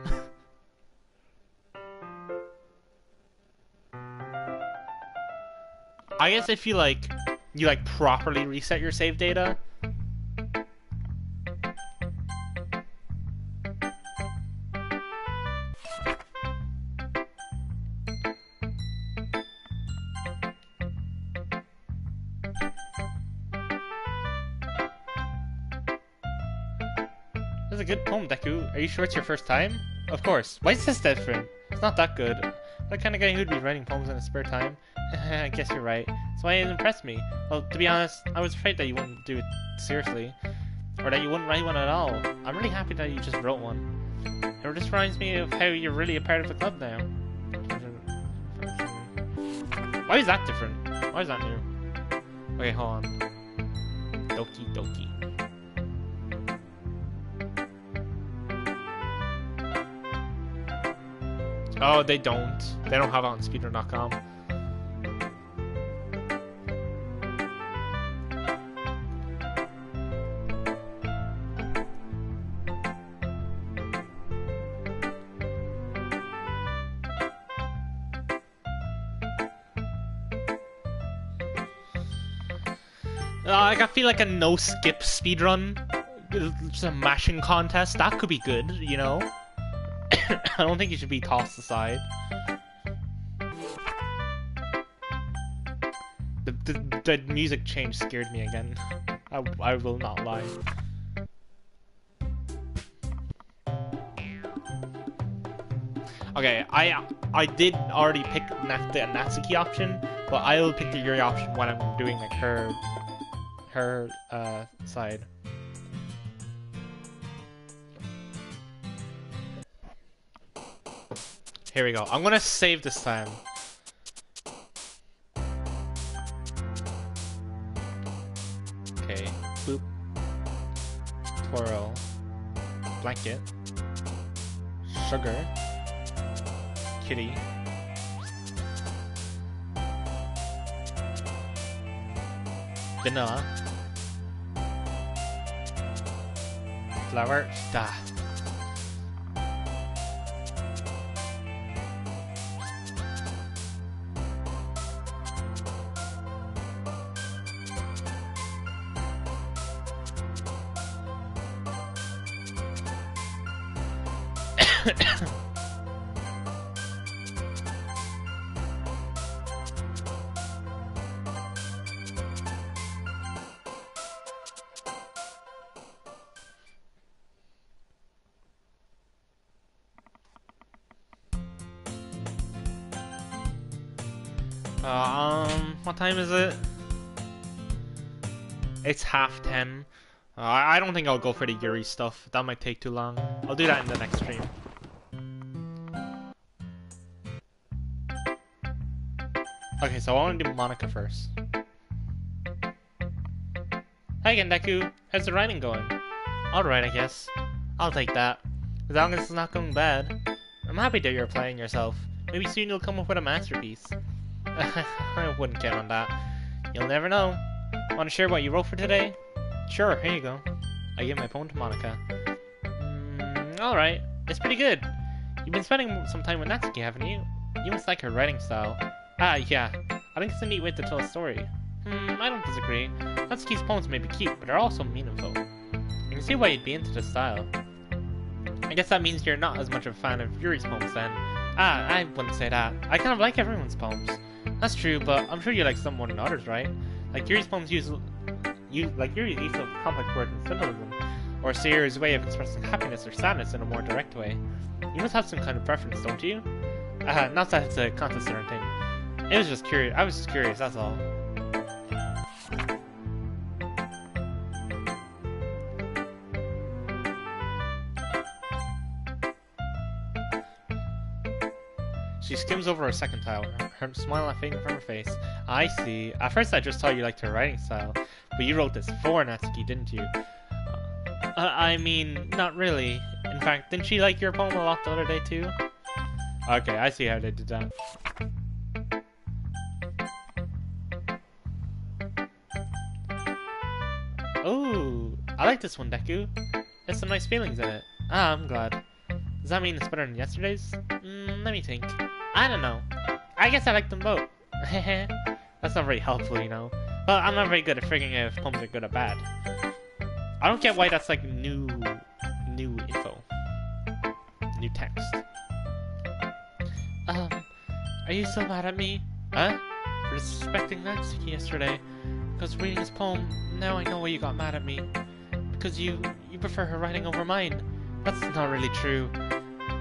I guess if you you properly reset your save data. That's a good poem, Deku. Are you sure it's your first time? Of course. Why is this different? It's not that good. That kind of guy who'd be writing poems in his spare time. I guess you're right. That's why it impressed me. Well, to be honest, I was afraid that you wouldn't do it seriously. Or that you wouldn't write one at all. I'm really happy that you just wrote one. It just reminds me of how you're really a part of the club now. Why is that different? Why is that new? Okay, hold on. Doki Doki. Oh, they don't. They don't have it on speedrun.com. I feel like a no-skip speedrun, just a mashing contest, that could be good, you know? I don't think you should be tossed aside. The music change scared me again. I will not lie. Okay, I did already pick the Natsuki option, but I will pick the Yuri option when I'm doing like her side. Here we go. I'm gonna save this time. Okay, boop. Twirl. Blanket. Sugar. Kitty. Vanilla. Flower. Da. What time is it? It's 10:30. I don't think I'll go for the Yuri stuff. That might take too long. I'll do that in the next stream. Okay, so I want to do Monica first. Hi again, Deku. How's the writing going? Alright, I guess. I'll take that. As long as it's not going bad. I'm happy that you're applying yourself. Maybe soon you'll come up with a masterpiece. I wouldn't count on that. You'll never know. Want to share what you wrote for today? Sure, here you go. I give my poem to Monica. Alright. It's pretty good. You've been spending some time with Natsuki, haven't you? You must like her writing style. Ah, yeah. I think it's a neat way to tell a story. I don't disagree. Natsuki's poems may be cute, but they're also meaningful. I can see why you'd be into this style. I guess that means you're not as much of a fan of Yuri's poems then. Ah, I wouldn't say that. I kind of like everyone's poems. That's true, but I'm sure you like some more than others, right? Like Yuri's poems use Yuri's use of complex words and symbolism, or Sayori's way of expressing happiness or sadness in a more direct way. You must have some kind of preference, don't you? Not that it's a contest or anything. It was just curious. I was just curious, that's all. She skims over her second tile, her smile fading from her face. I see. At first I just thought you liked her writing style, but you wrote this for Natsuki, didn't you? I mean, not really. In fact, didn't she like your poem a lot the other day too? Okay, I see how they did that. Oh, I like this one, Deku. There's some nice feelings in it. Ah, I'm glad. Does that mean it's better than yesterday's? Let me think. I don't know. I guess I like them both. That's not very helpful, you know. But I'm not very good at figuring out if poems are good or bad. I don't get why that's like new info. New text. Are you so mad at me? Huh? For disrespecting Natsuki yesterday. Because reading his poem, now I know why you got mad at me. Because you prefer her writing over mine. That's not really true.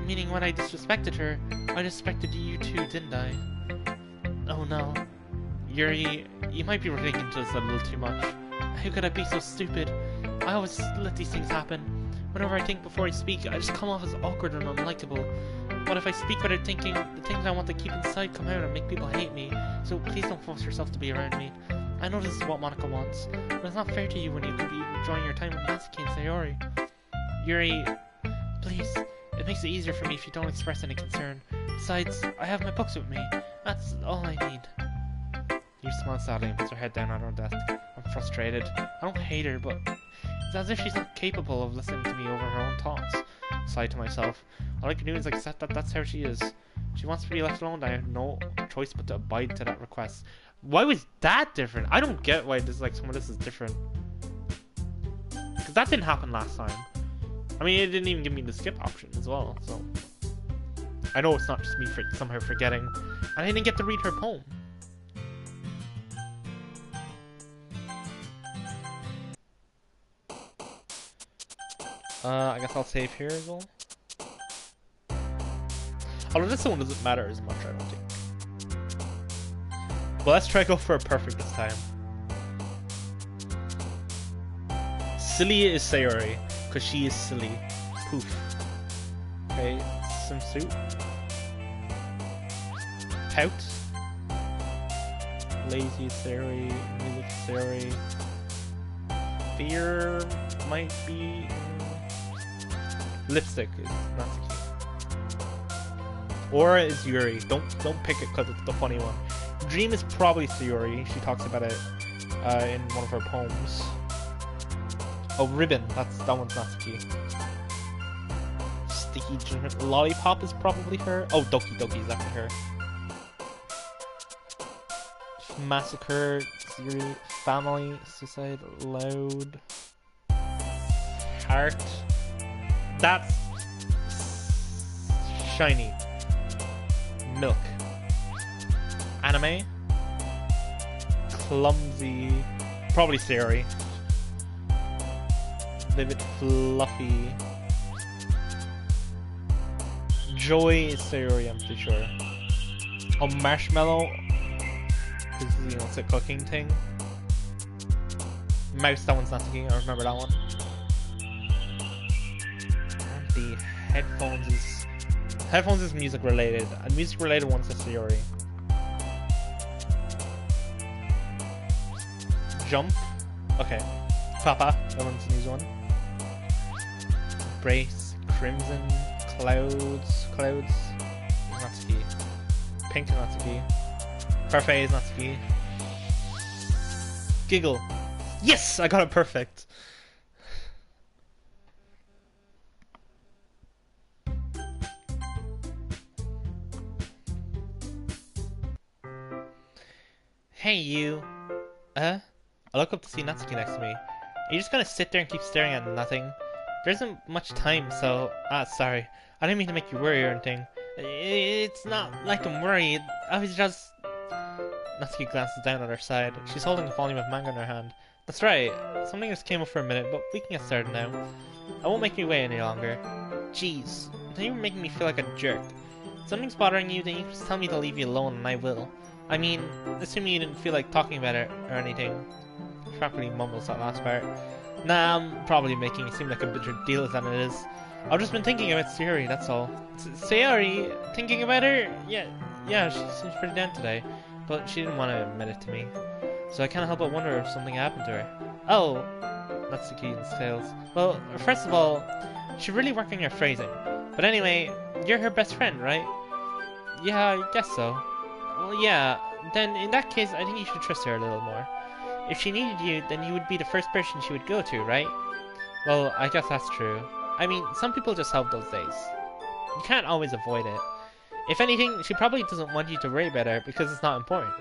Meaning when I disrespected her, I disrespected you too, didn't I? Oh no. Yuri, you might be reading into this a little too much. How could I be so stupid? I always let these things happen. Whenever I think before I speak, I just come off as awkward and unlikable. What if I speak without thinking? The things I want to keep inside come out and make people hate me. So please don't force yourself to be around me. I know this is what Monica wants, but it's not fair to you when you could be enjoying your time with Natsuki and Sayori. Yuri, please, it makes it easier for me if you don't express any concern. Besides, I have my books with me. That's all I need. You smile sadly and puts her head down on her desk. I'm frustrated. I don't hate her, but it's as if she's not capable of listening to me over her own thoughts. I sigh to myself. All I can do is accept that that's how she is. She wants to be left alone, and I have no choice but to abide to that request. Why was that different? I don't get why this some of this is different. Because that didn't happen last time. I mean, it didn't even give me the skip option as well, so... I know it's not just me somehow forgetting. And I didn't get to read her poem. I guess I'll save here as well. Although this one doesn't matter as much, I don't think. Well, let's try go for a perfect this time. Silly is Sayori, because she is silly. Poof. Okay, swimsuit. Pout. Lazy Sayori, music Sayori. Fear might be... Lipstick is Natsuki. Aura is Yuri. Don't pick it because it's the funny one. Dream is probably Sayori. She talks about it in one of her poems. Oh, Ribbon. That one's Natsuki. Sticky Lollipop is probably her. Oh, Doki Doki is actually her. Massacre, Sayori, Family, Suicide, Loud, Heart. That's Shiny. Milk. Anime. Clumsy. Probably Sayori. Vivid Fluffy. Joy is Sayori, I'm pretty sure. Oh, Marshmallow. This is, you know, it's a cooking thing. Mouse, that one's not thinking, I remember that one. And the headphones is music related. And music related one's a Sayori. Jump. Okay. Papa, that one's an easy one. Brace, Crimson, Clouds, Natsuki. Pink Natsuki. Parfait is Natsuki. Giggle. Yes! I got it perfect. Hey you. I look up to see Natsuki next to me. Are you just gonna sit there and keep staring at nothing? There isn't much time, so... sorry. I didn't mean to make you worry or anything. It's not like I'm worried. I was just... Natsuki glances down at her side. She's holding a volume of manga in her hand. That's right. Something just came up for a minute, but we can get started now. I won't make you wait any longer. Jeez. Now you're making me feel like a jerk. If something's bothering you, then you just tell me to leave you alone and I will. I mean, assuming you didn't feel like talking about it or anything. She probably mumbles that last part. Nah, I'm probably making it seem like a bigger deal than it is. I've just been thinking about Sayori, that's all. Sayori? Thinking about her? Yeah, she seems pretty down today. But she didn't want to admit it to me. So I can't help but wonder if something happened to her. Oh, that's the key in sales. Well, first of all, she's really working her phrasing. But anyway, you're her best friend, right? Yeah, I guess so. Well, yeah, then in that case, I think you should trust her a little more. If she needed you, then you would be the first person she would go to, right? Well, I guess that's true. I mean, some people just help those days. You can't always avoid it. If anything, she probably doesn't want you to worry about her because it's not important.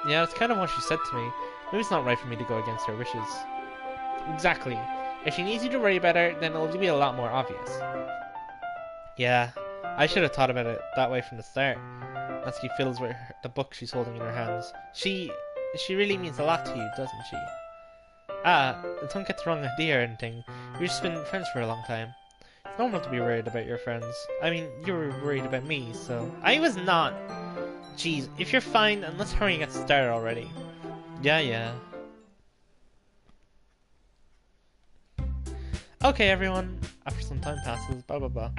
Yeah, that's kind of what she said to me. Maybe it's not right for me to go against her wishes. Exactly. If she needs you to worry about her, then it'll be a lot more obvious. Yeah, I should have thought about it that way from the start. Natsuki fiddles with the book she's holding in her hands. She really means a lot to you, doesn't she? Don't get the wrong idea or anything. We've just been friends for a long time. It's normal to be worried about your friends. I mean, you were worried about me, so... I was not! Jeez, if you're fine, then let's hurry and get started already. Yeah. Okay, everyone. After some time passes, blah blah blah.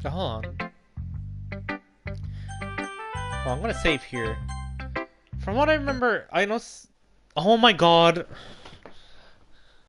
Oh, hold on. Oh, I'm gonna save here. From what I remember, I know... Oh my god!